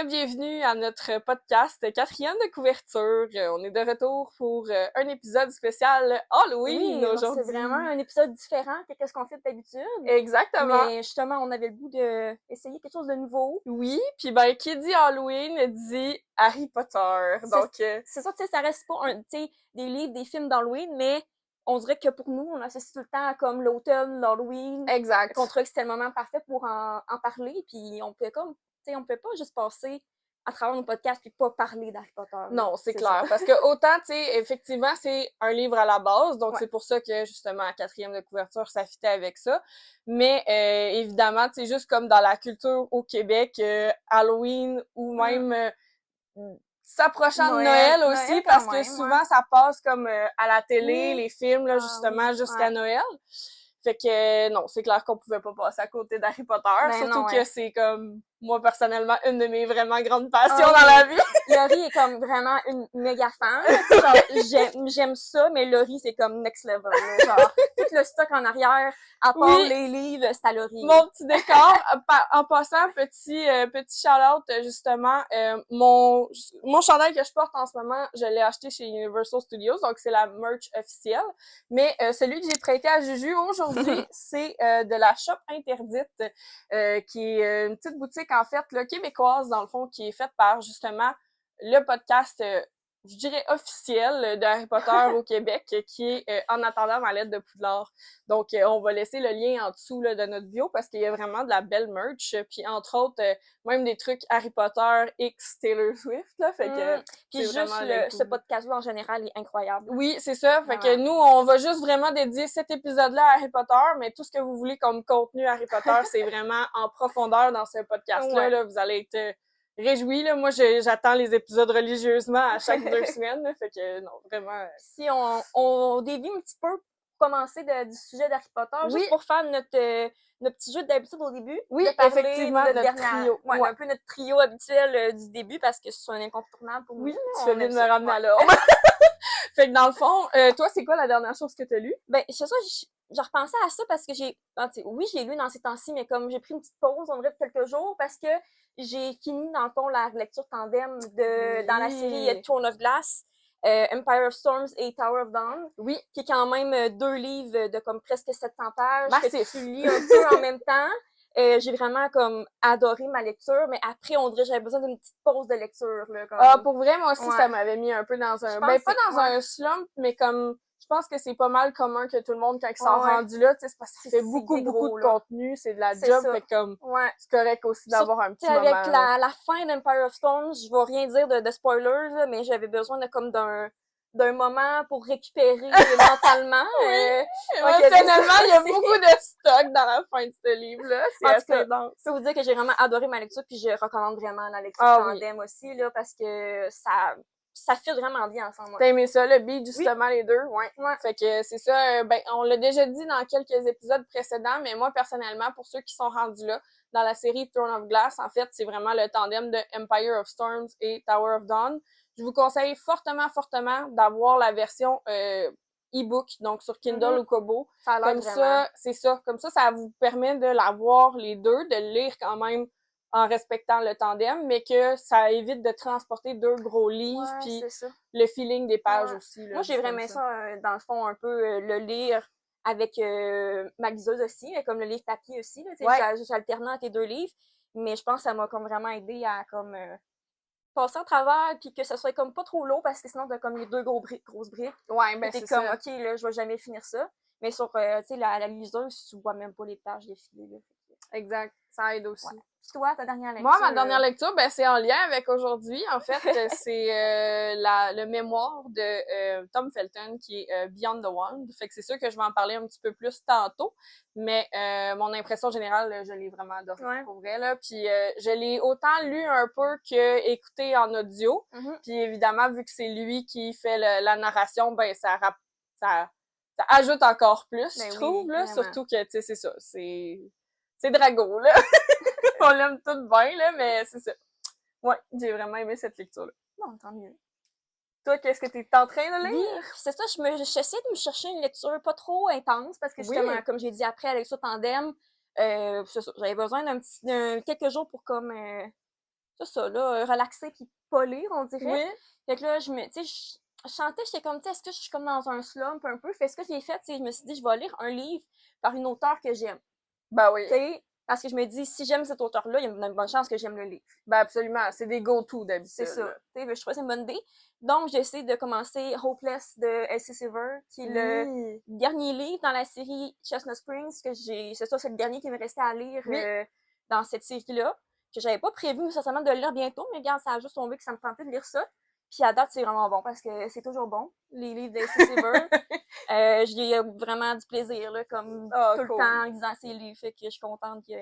re-bienvenue à notre podcast quatrième de couverture. On est de retour pour un épisode spécial Halloween Oui, aujourd'hui. c'est vraiment un épisode différent que ce qu'on fait d'habitude. Exactement. Mais justement, on avait le goût d'essayer quelque chose de nouveau. Oui, puis ben qui dit Halloween dit Harry Potter. Donc c'est ça, tu sais, ça reste pas des livres, des films d'Halloween, mais on dirait que pour nous, on associe tout le temps comme l'automne, l'Halloween. exact. Qu'on trouvait que c'était le moment parfait pour en parler, puis on peut pas juste passer à travers nos podcasts puis pas parler d'Harry Potter. Non, c'est clair. Parce que autant, tu sais, effectivement, c'est un livre à la base, donc c'est pour ça que, justement, à quatrième de couverture, ça fitait avec ça. Mais, évidemment, tu sais, juste comme dans la culture au Québec, Halloween ou même s'approchant de Noël aussi, Noël parce quand que même, souvent, ça passe comme à la télé, Oui. les films, là, Ah justement, oui, jusqu'à Noël. Fait que non, c'est clair qu'on pouvait pas passer à côté d'Harry Potter, Ben surtout non, que c'est comme, moi, personnellement, une de mes vraiment grandes passions Ah dans oui. la vie. Laurie est comme vraiment une méga fan. là, tu sais, genre, j'aime ça, mais Laurie, c'est comme next level. Là, genre, tout le stock en arrière, à part Oui. les livres, c'est à Laurie. Mon petit décor. En passant, petit shout-out, justement, mon chandail que je porte en ce moment, je l'ai acheté chez Universal Studios, donc c'est la merch officielle. Mais celui que j'ai prêté à Juju aujourd'hui, c'est de la Shop Interdite, qui est une petite boutique, en fait, là, québécoise, dans le fond, qui est faite par, justement, le podcast je dirais officiel de Harry Potter au Québec, qui est En attendant ma lettre de Poudlard. Donc, on va laisser le lien en dessous là, de notre bio parce qu'il y a vraiment de la belle merch. Puis, entre autres, même des trucs Harry Potter X Taylor Swift. Là, fait que Puis c'est juste vraiment ce podcast-là, en général, est incroyable. Oui, c'est ça. Fait que nous, on va juste vraiment dédier cet épisode-là à Harry Potter, mais tout ce que vous voulez comme contenu Harry Potter, c'est vraiment en profondeur dans ce podcast-là. Là, vous allez être réjouis. Là. Moi, j'attends les épisodes religieusement à chaque 2 semaines. Là, fait que non, vraiment. Si on dévie un petit peu pour commencer du sujet d'Harry Potter, juste pour faire notre petit jeu d'habitude au début. Oui, de parler effectivement, de notre trio. un peu notre trio habituel du début parce que c'est un incontournable pour nous. Oui, tu fais bien de me ramener à l'ordre. Fait que dans le fond, toi, c'est quoi la dernière chose que t'as lu? Ben, c'est ça, j'ai repensé à ça parce que oui, je l'ai lu dans ces temps-ci, mais comme j'ai pris une petite pause, on dirait de quelques jours, parce que j'ai fini, dans le fond, la lecture tandem dans la série Throne of Glass, Empire of Storms et Tower of Dawn. Oui. Qui est quand même 2 livres de comme presque 700 pages. Massif. Que tu lis un peu en même temps. J'ai vraiment comme adoré ma lecture, mais après, on dirait que j'avais besoin d'une petite pause de lecture. Là, comme... Ah, pour vrai, moi aussi, ça m'avait mis un peu dans un... Ben, pas dans un slump, mais comme... Je pense que c'est pas mal commun que tout le monde, quand ils sont rendus là, tu sais, c'est parce que ça fait beaucoup de contenu, c'est de la job, fait comme... c'est correct aussi d'avoir un petit moment. Avec la fin d'Empire of Storms, je vais rien dire de spoilers, là, mais j'avais besoin de comme d'un moment pour récupérer mentalement. Émotionnellement, il y a beaucoup de stock dans la fin de ce livre-là. C'est assez dense. Je peux vous dire que j'ai vraiment adoré ma lecture, puis je recommande vraiment la lecture tandem aussi, là, parce que ça fit vraiment bien ensemble. T'as aimé ça, le beat, justement, les deux? Ouais. Fait que c'est ça, ben, on l'a déjà dit dans quelques épisodes précédents, mais moi, personnellement, pour ceux qui sont rendus là, dans la série Throne of Glass, en fait, c'est vraiment le tandem de Empire of Storms et Tower of Dawn. Je vous conseille fortement d'avoir la version e-book, donc sur Kindle ou Kobo. Ça a l'air comme ça, c'est ça. Comme ça vous permet de l'avoir les deux, de le lire quand même en respectant le tandem, mais que ça évite de transporter 2 gros livres, puis le feeling des pages aussi. Là, moi, j'ai vraiment ça, dans le fond, un peu le lire avec ma liseuse aussi, comme le livre papier aussi. J'alternais entre les 2 livres, mais je pense que ça m'a comme vraiment aidé à comme passer à travers, puis que ça soit comme pas trop lourd, parce que sinon, t'as comme les 2 grosses briques. Ouais, ben c'est comme, OK, là, je vais jamais finir ça. Mais sur, tu sais, la liseuse, tu vois même pas les pages défiler. Là. Exact, ça aide aussi. Toi, ta dernière lecture? Moi, ma dernière lecture, ben c'est en lien avec aujourd'hui. En fait, c'est le mémoire de Tom Felton qui est Beyond the Wand. Fait que c'est sûr que je vais en parler un petit peu plus tantôt, mais mon impression générale, je l'ai vraiment adoré pour vrai là. Puis je l'ai autant lu un peu que écouté en audio. Puis évidemment, vu que c'est lui qui fait la narration, ben ça ajoute encore plus, je trouve là. Surtout que tu sais, c'est ça, c'est Drago là. On l'aime tout bien, là, mais c'est ça. Ouais, j'ai vraiment aimé cette lecture-là. Bon, tant mieux. Toi, qu'est-ce que t'es en train de lire? Oui, c'est ça, j'essaie de me chercher une lecture pas trop intense, parce que justement, comme j'ai dit après, la lecture tandem, c'est ça, j'avais besoin quelques jours pour comme c'est ça, là, relaxer puis pas lire, on dirait. Oui. Fait que là, tu sais, je chantais, j'étais comme, tu sais, est-ce que je suis comme dans un slump un peu? Fait ce que j'ai fait, c'est je me suis dit, je vais lire un livre par une auteure que j'aime. Ben oui. Tu sais, parce que je me dis, si j'aime cet auteur-là, il y a une bonne chance que j'aime le livre. Ben absolument, c'est des go-to d'habitude. C'est ça. Tu sais, je trouvais que c'est une bonne idée. Donc, j'essaie de commencer Hopeless de Elsie Silver, qui est le dernier livre dans la série Chestnut Springs, que c'est ça, c'est le dernier qui me restait à lire dans cette série-là, que j'avais pas prévu nécessairement de le lire bientôt, mais regarde, ça a juste tombé que ça me tentait de lire ça. Puis à date, c'est vraiment bon, parce que c'est toujours bon, les livres d'Elsie Silver. J'ai vraiment du plaisir, là, comme tout le temps en lisant ces livres, fait que je suis contente que...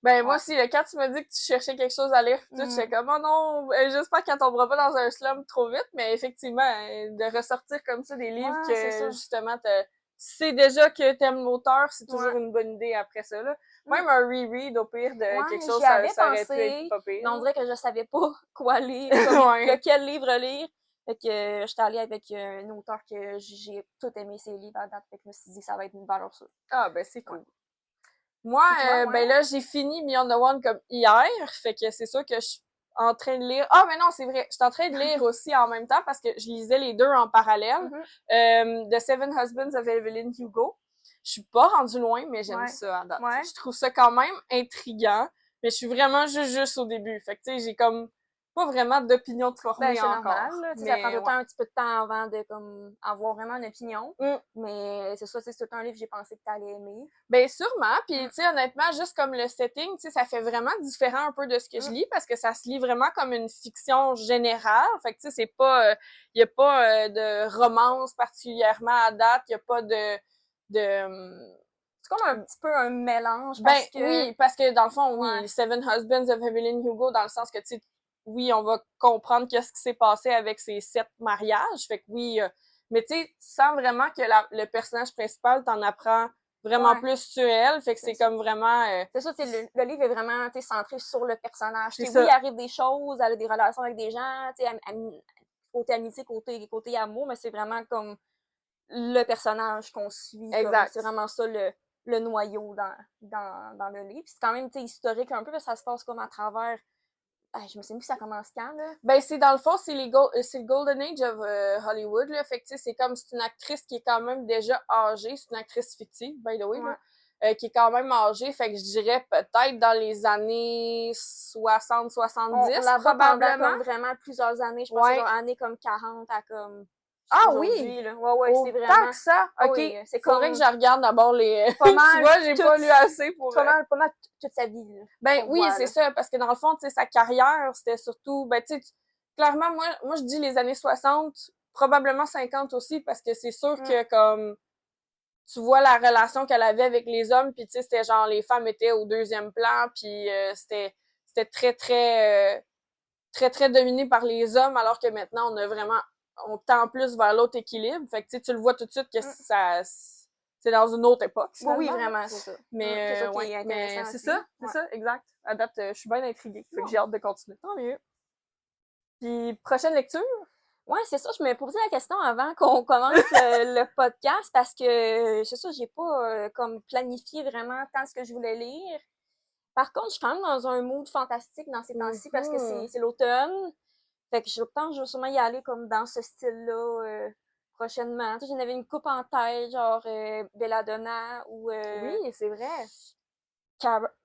Ben, moi aussi, quand tu m'as dit que tu cherchais quelque chose à lire, tout, j'étais comme, oh non, j'espère qu'elle tombera pas dans un slum trop vite, mais effectivement, de ressortir comme ça des livres que, justement, tu sais déjà que t'aimes l'auteur, c'est toujours une bonne idée après ça, là. Même un reread, au pire, de quelque chose, ça aurait pu être pas pire. Mais on dirait que je savais pas quoi lire, lequel livre lire. Fait que j'étais allée avec un auteur que j'ai tout aimé ses livres à date, fait que je me suis dit, ça va être une valeur sûre. Ah, ben, c'est cool. Moi, ben là, j'ai fini Beyond the One comme hier, fait que c'est sûr que je suis en train de lire. Ah, mais non, c'est vrai, je suis en train de lire aussi en même temps parce que je lisais les deux en parallèle. The Seven Husbands of Evelyn Hugo. Je suis pas rendue loin, mais j'aime ça à date. Je trouve ça quand même intriguant, mais je suis vraiment juste au début. Fait que tu sais, j'ai comme pas vraiment d'opinion de formée encore. Normal, là. Ça prend tout le temps un petit peu de temps avant de comme avoir vraiment une opinion. Mais c'est ça, c'est un livre que j'ai pensé que t'allais aimer. Ben sûrement, puis tu sais honnêtement, juste comme le setting, tu sais ça fait vraiment différent un peu de ce que je lis parce que ça se lit vraiment comme une fiction générale. Fait que tu sais c'est pas y a pas de romance particulièrement à date, y a pas de c'est comme un petit peu un mélange parce que oui, parce que dans le fond oui, Seven Husbands of Evelyn Hugo dans le sens que tu sais oui, on va comprendre qu'est-ce qui s'est passé avec ces 7 mariages. Fait que oui, mais tu sais, tu sens vraiment que le personnage principal t'en apprend vraiment plus sur elle. Fait que c'est comme vraiment... c'est ça, le livre est vraiment centré sur le personnage. Oui, il arrive des choses, elle a des relations avec des gens, côté amitié, côté amour, mais c'est vraiment comme le personnage qu'on suit. C'est vraiment ça le noyau dans le livre. Puis c'est quand même historique un peu, parce que ça se passe comme à travers... je me souviens plus ça commence quand, là. Ben, c'est dans le fond, c'est le Golden Age of Hollywood, là. Fait que, tu sais, c'est comme, c'est une actrice qui est quand même déjà âgée. C'est une actrice fictive, by the way, là, qui est quand même âgée. Fait que je dirais peut-être dans les années 60, 70, probablement. Comme vraiment plusieurs années. Je pense que c'est années comme 40 à comme... Ah oui! Là. Ouais, c'est vraiment... Tant que ça? OK. Oui, c'est faudrait que je regarde d'abord les... Pas mal, tu vois, j'ai pas lu assez pour... Pas mal toute sa vie. Là, ben oui, c'est ça. Parce que dans le fond, tu sais, sa carrière, c'était surtout... Ben, tu sais, clairement, moi, je dis les années 60, probablement 50 aussi, parce que c'est sûr que, comme... Tu vois la relation qu'elle avait avec les hommes, puis tu sais, c'était genre, les femmes étaient au deuxième plan, puis c'était très, très... très, très dominé par les hommes, alors que maintenant, on tend plus vers l'autre équilibre. Fait que tu le vois tout de suite que c'est dans une autre époque. Oui, vraiment, c'est ça. Mais c'est ça qui est intéressant. C'est ça, exact. À date, je suis bien intriguée. Fait que j'ai hâte de continuer. Tant mieux. Puis, prochaine lecture? Ouais, c'est ça. Je me posais la question avant qu'on commence le podcast parce que, c'est ça, j'ai pas comme planifié vraiment tant ce que je voulais lire. Par contre, je suis quand même dans un mood fantastique dans ces temps-ci parce que c'est l'automne. Fait que je pense que je vais sûrement y aller comme dans ce style-là prochainement. Tu sais, j'en avais une coupe en tête, genre Belladonna ou... oui, c'est vrai.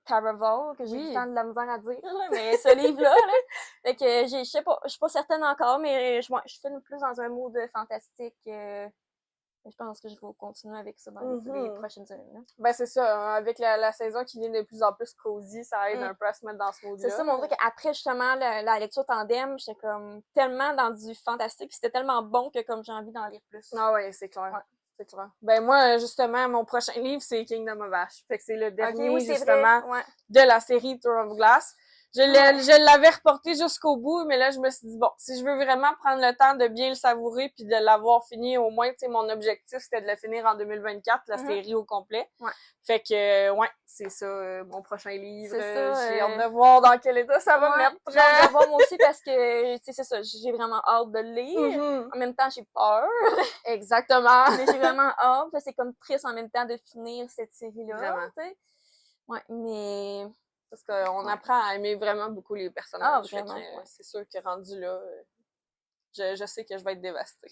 Caraval, que j'ai du temps de la misère à dire, là, mais ce livre-là, là. Fait que je sais pas, je suis pas certaine encore, mais je suis plus dans un mood fantastique. Je pense que je vais continuer avec ça dans les prochaines semaines. Là. Ben c'est ça, hein, avec la saison qui vient de plus en plus cosy, ça aide un peu à se mettre dans ce mood-là. C'est ça, mon truc. Après justement la lecture tandem, j'étais comme tellement dans du fantastique, puis c'était tellement bon que comme j'ai envie d'en lire plus. Ah ouais, c'est clair. Ouais. C'est clair. Ben moi, justement, mon prochain livre, c'est Kingdom of Ash. Fait que c'est le dernier, justement, de la série Throne of Glass. Je l'avais reporté jusqu'au bout, mais là, je me suis dit, bon, si je veux vraiment prendre le temps de bien le savourer puis de l'avoir fini, au moins, tu sais, mon objectif, c'était de le finir en 2024, la série au complet. Ouais. Fait que, ouais, c'est ça, mon prochain livre. J'ai hâte de voir dans quel état ça va me mettre. J'ai hâte de voir moi aussi parce que, tu sais, c'est ça, j'ai vraiment hâte de le lire. En même temps, j'ai peur. Exactement. Mais j'ai vraiment hâte. C'est comme triste en même temps de finir cette série-là. Vraiment. Tu sais. Ouais, mais... Parce qu'on apprend à aimer vraiment beaucoup les personnages. Vraiment, c'est sûr que rendu là, je sais que je vais être dévastée.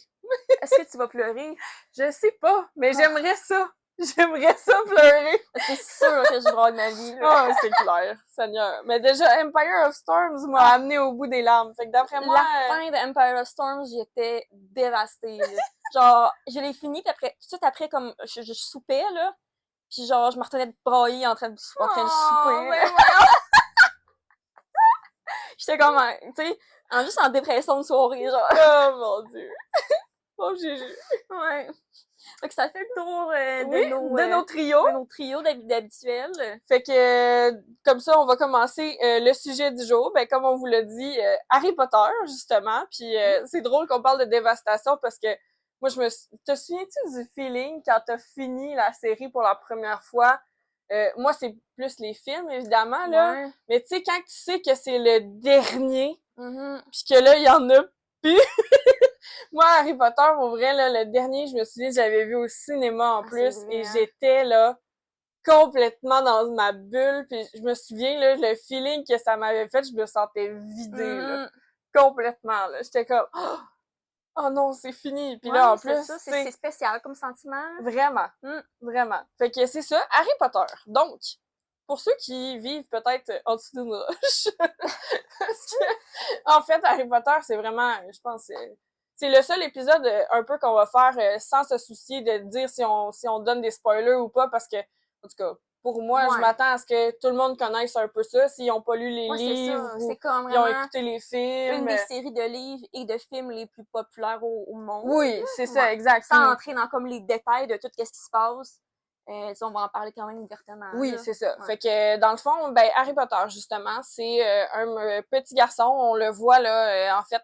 Est-ce que tu vas pleurer? Je sais pas, mais j'aimerais ça. J'aimerais ça pleurer. C'est sûr que je braille ma vie. Ah, c'est clair, Seigneur. Mais déjà, Empire of Storms m'a amené au bout des larmes. Fait que d'après moi... La fin de Empire of Storms, j'étais dévastée. Genre, je l'ai fini, puis après, tout de suite après, comme, je soupais, là. Puis genre, je me retenais de brailler en train de souper. Ben J'étais comme, tu sais, juste en dépression de soirée, genre. Oh mon Dieu. Oh, Gigi. Ouais. Fait que ça fait le tour de nos trios. De nos trios d'habituels. Fait que, comme ça, on va commencer le sujet du jour. Ben, comme on vous l'a dit, Harry Potter, justement. Puis c'est drôle qu'on parle de dévastation parce que moi, te souviens-tu du feeling quand t'as fini la série pour la première fois? Moi, c'est plus les films, évidemment, là. Ouais. Mais tu sais, quand tu sais que c'est le dernier, puis que là, il y en a plus... Moi, Harry Potter, pour vrai, là, le dernier, je me souviens, j'avais vu au cinéma en plus, et j'étais là, complètement dans ma bulle, puis je me souviens, là, le feeling que ça m'avait fait, je me sentais vidée, là, complètement, là. J'étais comme, oh non, c'est fini. Puis là, en plus, c'est spécial comme sentiment. Vraiment, vraiment. Fait que c'est ça, Harry Potter. Donc, pour ceux qui vivent peut-être en dessous d'une roche, parce que, en fait, Harry Potter, c'est vraiment, je pense, c'est le seul épisode un peu qu'on va faire sans se soucier de dire si on donne des spoilers ou pas, parce que, en tout cas, pour moi, je m'attends à ce que tout le monde connaisse un peu ça, s'ils n'ont pas lu les livres, ou comme ils ont écouté les films. Une des séries de livres et de films les plus populaires au monde. Oui, c'est ça, exact. Sans entrer dans comme les détails de tout ce qui se passe. On va en parler quand même ouvertement. Oui, c'est ça. Ouais. Fait que, dans le fond, ben, Harry Potter, justement, c'est un petit garçon. On le voit, là, en fait,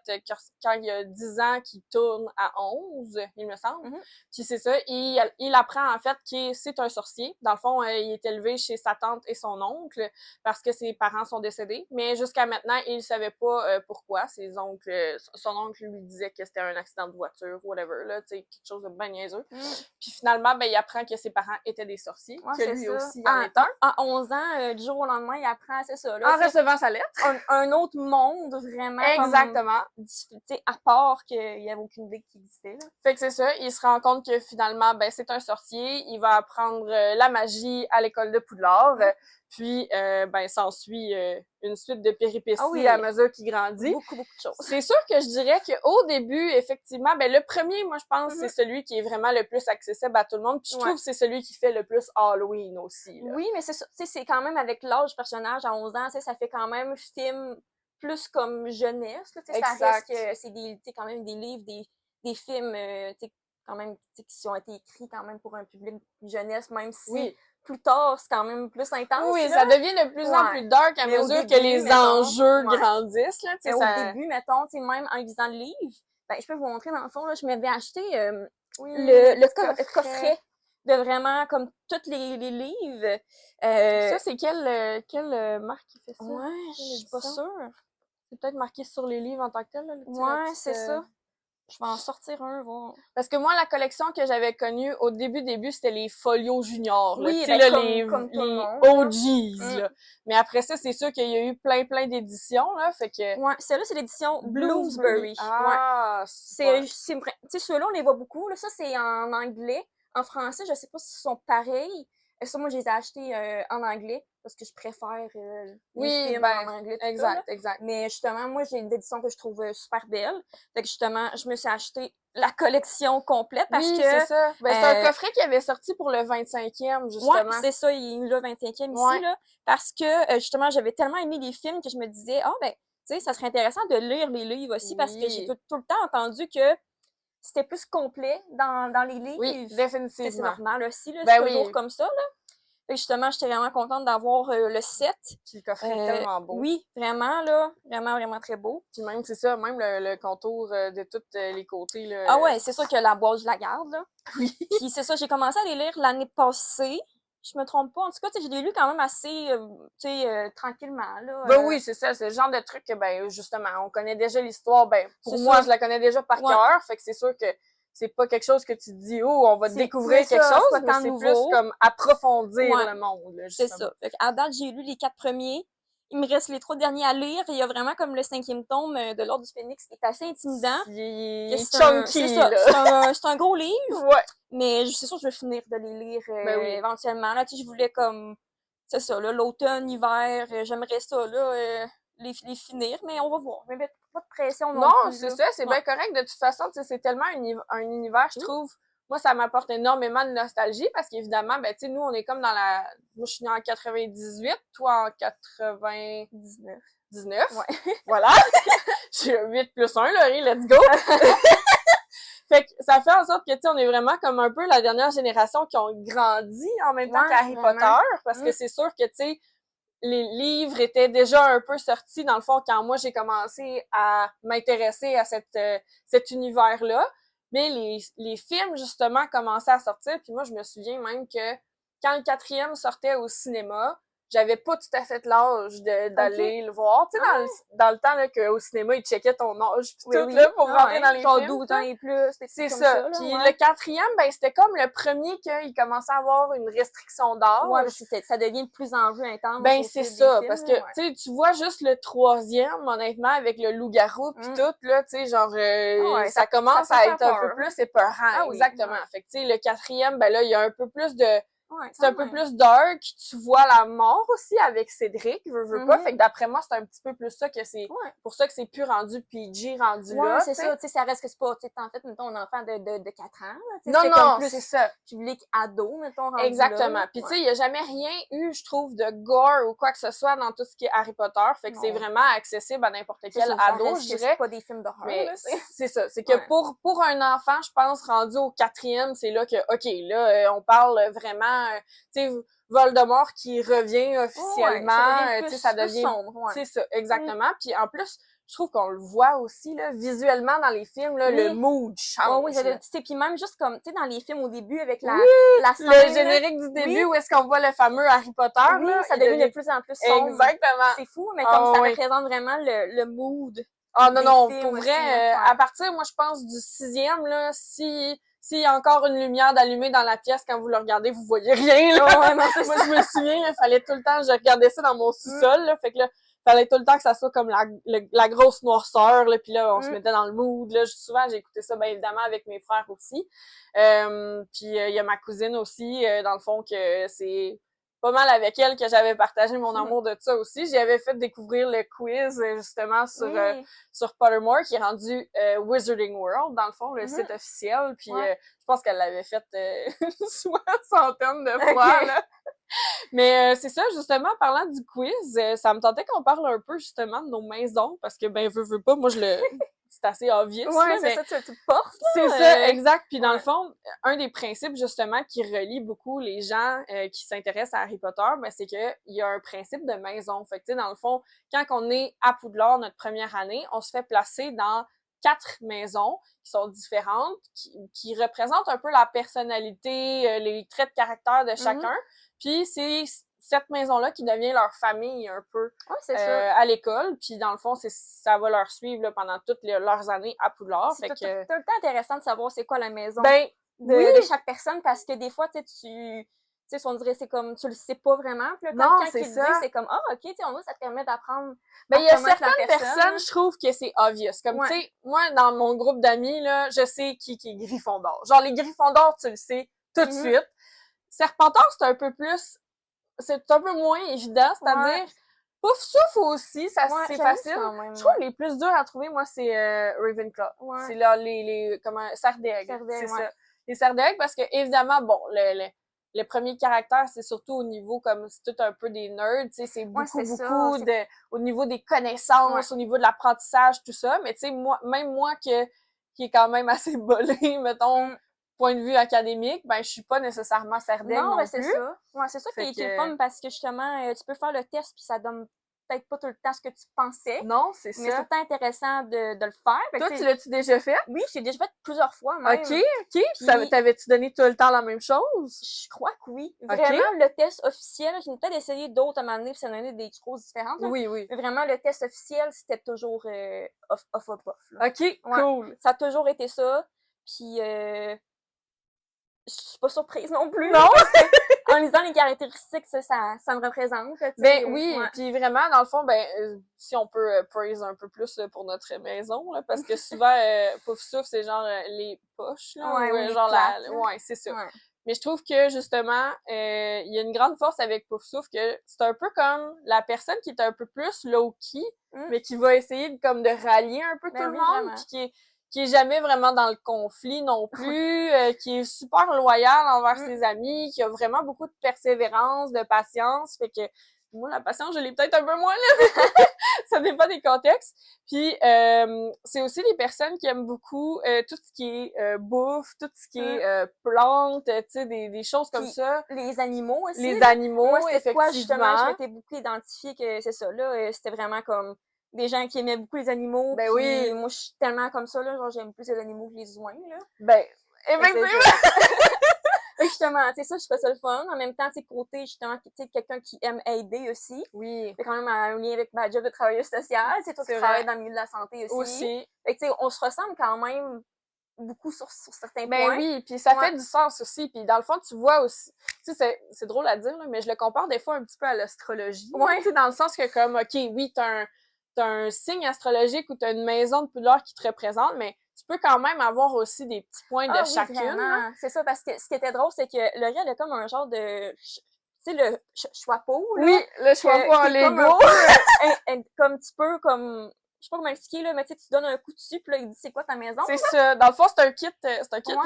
quand il a 10 ans, qu'il tourne à 11, il me semble. Puis c'est ça, il apprend, en fait, que c'est un sorcier. Dans le fond, il est élevé chez sa tante et son oncle, parce que ses parents sont décédés. Mais jusqu'à maintenant, il savait pas pourquoi. Son oncle lui disait que c'était un accident de voiture, whatever, là, tu sais, quelque chose de bien niaiseux. Puis finalement, ben, il apprend que ses parents étaient des sorciers, que lui ça. Aussi en est un. À 11 ans, du jour au lendemain, il apprend, c'est ça. Là, en recevant sa lettre. Un autre monde, vraiment. Exactement. Comme, à part qu'il n'y avait aucune idée qu'il existait. Là. Fait que c'est ça, il se rend compte que finalement, ben c'est un sorcier, il va apprendre la magie à l'école de Poudlard, puis ben s'ensuit une suite de péripéties à mesure qu'il grandit. Beaucoup de choses. C'est sûr que je dirais qu'au début, effectivement, ben le premier, moi je pense, c'est celui qui est vraiment le plus accessible à tout le monde, puis je trouve que c'est celui qui fait le plus Halloween aussi. Là. Oui, mais c'est quand même avec l'âge du personnage à 11 ans, ça fait quand même film plus comme jeunesse, là, ça reste que c'est quand même des livres, des films quand même qui ont été écrits quand même pour un public jeunesse, même si plus tard c'est quand même plus intense. Oui, là. Ça devient de plus en plus dark à mesure que les enjeux grandissent. Là, mais au début, mettons, même en lisant le livre, ben, je peux vous montrer dans le fond, là, je m'avais acheté le coffret de vraiment comme tous les livres. Ça, c'est quelle marque qui fait ça? Ouais, je suis pas sûre. C'est peut-être marqué sur les livres en tant que tel. Là, c'est ça. Je vais en sortir un, voir. Parce que moi, la collection que j'avais connue au début, c'était les Folios Junior. Là, oui, ben, là, comme les OGs. Là. Mais après ça, c'est sûr qu'il y a eu plein d'éditions. Là, fait que... Ouais, celle-là, c'est l'édition Bloomsbury. Ah, c'est tu sais, ceux-là, on les voit beaucoup. Là, ça, c'est en anglais. En français, je sais pas s'ils sont pareils. Ça, moi, je les ai achetés en anglais parce que je préfère les films en anglais. Exact. Mais justement, moi, j'ai une édition que je trouve super belle. Fait que justement, je me suis acheté la collection complète parce que... c'est ça. Ben, c'est un coffret qui avait sorti pour le 25e, justement. Ouais, c'est ça, il est le 25e ici, là. Parce que, justement, j'avais tellement aimé les films que je me disais, ben, tu sais, ça serait intéressant de lire les livres aussi parce que j'ai tout le temps entendu que c'était plus complet dans les livres. Oui, définitivement. C'est normal aussi, là. C'est toujours comme ça, là. Et justement, j'étais vraiment contente d'avoir le set. Puis le coffret est tellement beau. Oui, vraiment, là. Vraiment très beau. Puis même, c'est ça, même le contour de tous les côtés, là. Ah ouais, c'est sûr que la boîte, je la garde, là. Oui. Puis c'est ça, j'ai commencé à les lire l'année passée. Je me trompe pas. En tout cas, je l'ai lu quand même assez, tranquillement, là. Ben oui, c'est ça. C'est le genre de truc que, ben, justement, on connaît déjà l'histoire. Ben, pour moi, je la connais déjà par cœur. Fait que c'est sûr que c'est pas quelque chose que tu te dis, oh, on va découvrir quelque ça, chose, mais c'est plus comme approfondir le monde, là, c'est ça. Fait à date, j'ai lu les 4 premiers. Il me reste les 3 derniers à lire. Il y a vraiment comme le 5e tome de l'Ordre du Phénix qui est assez intimidant. C'est chunky, c'est un gros livre. Ouais. Mais c'est sûr que je vais finir de les lire éventuellement. Là, tu sais, je voulais comme, c'est ça, là, l'automne, l'hiver, j'aimerais ça, là, les finir, mais on va voir. Mais pas de pression non plus. Non, c'est ça, c'est bien correct. De toute façon, tu sais, c'est tellement un univers, je trouve. Moi, ça m'apporte énormément de nostalgie parce qu'évidemment, ben, tu sais, nous, on est comme dans la... Moi, je suis née en 98, toi en 99. 19. Ouais. Voilà. J'ai 8 plus 1, Laurie, let's go! Fait que ça fait en sorte que, tu sais, on est vraiment comme un peu la dernière génération qui ont grandi en même temps qu'Harry Potter, parce que c'est sûr que, tu sais, les livres étaient déjà un peu sortis, dans le fond, quand moi, j'ai commencé à m'intéresser à cet univers-là. Mais les films, justement, commençaient à sortir. Puis moi, je me souviens même que quand le 4e sortait au cinéma, j'avais pas tout à fait l'âge d'aller le voir. Tu sais, dans le temps, là, qu'au cinéma, ils checkaient ton âge pis tout, là, pour rentrer dans les films. 12 ans et plus, c'est ça. Puis le 4e, ben, c'était comme le premier qu'il commençait à avoir une restriction d'âge. Ouais, parce que ça devient de plus en plus intense. Ben, c'est ça. Parce que, tu sais, tu vois juste le 3e, honnêtement, avec le loup-garou pis tout, là, tu sais, genre, ça commence à être un peu plus épeurant. Exactement. Fait que, tu sais, le 4e, ben là, il y a un peu plus de... c'est un peu plus dark. Tu vois la mort aussi avec Cédric, veux pas. Fait que d'après moi, c'est un petit peu plus ça que c'est... pour ça que c'est plus rendu PG, rendu là. C'est ça. Tu sais, ça reste que c'est pas... Tu sais, en fait, mettons, un enfant de 4 ans. Non, c'est ça. Public ado, mettons, rendu exactement. Là. Puis tu sais, il y a jamais rien eu, je trouve, de gore ou quoi que ce soit dans tout ce qui est Harry Potter. Fait que c'est vraiment accessible à n'importe quel ado, je dirais. C'est pas des films d'horreur. Mais c'est ça. C'est que pour un enfant, je pense, rendu au 4e, c'est là que, OK, là, on parle vraiment, tu sais, Voldemort qui revient officiellement, tu sais, ça devient sombre. C'est ça, exactement. Puis en plus, je trouve qu'on le voit aussi, là, visuellement dans les films, là, le mood change. Puis même juste comme, tu sais, dans les films au début avec la scène, le générique du début où est-ce qu'on voit le fameux Harry Potter, là, ça devient de plus en plus sombre. Exactement. C'est fou, mais comme ça représente vraiment le mood. Ah non, pour vrai, à partir, moi, je pense, du 6e, là, s'il y a encore une lumière d'allumée dans la pièce, quand vous le regardez, vous voyez rien, là. Moi, je me souviens, il fallait tout le temps, je regardais ça dans mon sous-sol, là, fait que là, fallait tout le temps que ça soit comme la grosse noirceur, là, puis là, on se mettait dans le mood, là. Souvent, j'ai écouté ça, bien évidemment, avec mes frères aussi. Puis il y a ma cousine aussi, dans le fond, que c'est pas mal avec elle que j'avais partagé mon amour de ça aussi. J'y avais fait découvrir le quiz, justement, sur Pottermore, qui est rendu Wizarding World, dans le fond, le site officiel. Puis je pense qu'elle l'avait fait une soixantaine de fois, là. Mais c'est ça, justement, en parlant du quiz, ça me tentait qu'on parle un peu, justement, de nos maisons, parce que, ben, veux pas, moi, c'est assez obvious. Ouais, c'est ça, tu portes. C'est ça, exact. Puis dans le fond, un des principes, justement, qui relie beaucoup les gens qui s'intéressent à Harry Potter, ben, c'est qu'il y a un principe de maison. Fait que, tu sais, dans le fond, quand on est à Poudlard, notre première année, on se fait placer dans 4 maisons qui sont différentes, qui représentent un peu la personnalité, les traits de caractère de chacun. Puis c'est cette maison-là qui devient leur famille un peu à l'école. Puis dans le fond, ça va leur suivre là, pendant toutes leurs années à Poudlard. C'est tout le temps intéressant de savoir c'est quoi la maison de chaque personne, parce que des fois, tu sais, on dirait c'est comme, tu le sais pas vraiment. Puis là, quand ils disent, c'est comme, ok, tu sais, on voit, ça te permet d'apprendre. Ben, il y a certaines personnes, je trouve que c'est obvious. Comme, tu sais, moi, dans mon groupe d'amis, là, je sais qui est Gryffondor. Genre, les Gryffondors, tu le sais tout de suite. Serpentard, c'est un peu moins évident, c'est-à-dire, Pouf Souffle aussi, ça c'est facile. Je trouve les plus durs à trouver, moi, c'est Ravenclaw. C'est là Sardaigle, c'est ça. Les Sardaigle, parce que évidemment, bon, le premier caractère, c'est surtout au niveau, comme, c'est tout un peu des nerds, tu sais, c'est beaucoup au niveau des connaissances, au niveau de l'apprentissage, tout ça, mais tu sais, même moi qui est quand même assez bolé, mettons, point de vue académique, ben je suis pas nécessairement Sardaigle non plus. C'est ça. Ouais, c'est ça qui est le fun, parce que justement, tu peux faire le test puis ça donne peut-être pas tout le temps ce que tu pensais. Non, c'est ça. Mais c'est tout le temps intéressant de le faire. Toi, tu l'as-tu déjà fait? Oui, j'ai déjà fait plusieurs fois même. OK. Puis t'avais-tu donné tout le temps la même chose? Je crois que oui. Vraiment, le test officiel, j'ai peut-être essayé d'autres à un moment donné, puis ça donnait des choses différentes. Là. Oui. Mais vraiment, le test officiel, c'était toujours off. OK, cool. Ça a toujours été ça. Puis, je suis pas surprise non plus. Non! En lisant les caractéristiques, ça me représente. Ben oui, puis vraiment, dans le fond, si on peut praise un peu plus pour notre maison, là, parce que souvent, Pouf Souffle, c'est genre les poches, là, ou genre ouais, c'est ça. Ouais. Mais je trouve que, justement, il y a une grande force avec Pouf Souffle que c'est un peu comme la personne qui est un peu plus low-key, mais qui va essayer de rallier un peu tout le monde, puis qui est jamais vraiment dans le conflit non plus, qui est super loyal envers ses amis, qui a vraiment beaucoup de persévérance, de patience, fait que moi, la patience, je l'ai peut-être un peu moins, là. Ça dépend des contextes. Puis, c'est aussi des personnes qui aiment beaucoup tout ce qui est bouffe, tout ce qui est plantes, tu sais, des choses comme ça. Les animaux aussi. Les animaux, moi, c'est quoi, justement, je m'étais beaucoup identifiée que c'est ça, là, c'était vraiment comme des gens qui aimaient beaucoup les animaux. Ben oui. Moi, je suis tellement comme ça, là, genre, j'aime plus les animaux que les humains, là. Ben, effectivement! Justement, tu sais, ça, je fais ça le fun. En même temps, tu sais, côté, justement, tu sais, quelqu'un qui aime aider aussi. Oui. C'est quand même un lien avec ma job de travailleuse sociale. C'est toi qui travailles dans le milieu de la santé aussi. Fait que, tu sais, on se ressemble quand même beaucoup sur certains points. Ben oui, puis ça fait du sens aussi. Puis dans le fond, tu vois aussi, tu sais, c'est drôle à dire, là, mais je le compare des fois un petit peu à l'astrologie. Ouais. Tu sais, dans le sens que comme, OK, oui, t'as un signe astrologique ou t'as une maison de couleur qui te représente, mais tu peux quand même avoir aussi des petits points de chacune. C'est ça, parce que ce qui était drôle, c'est que le gars, il a comme un genre de... Tu sais, le choix-peau, là. Oui, le choix-peau en Lego. Comme un petit peu comme... Je sais pas comment expliquer, là, mais tu sais, tu donnes un coup dessus, puis là, il dit c'est quoi ta maison? C'est ça. Dans le fond, c'est un kit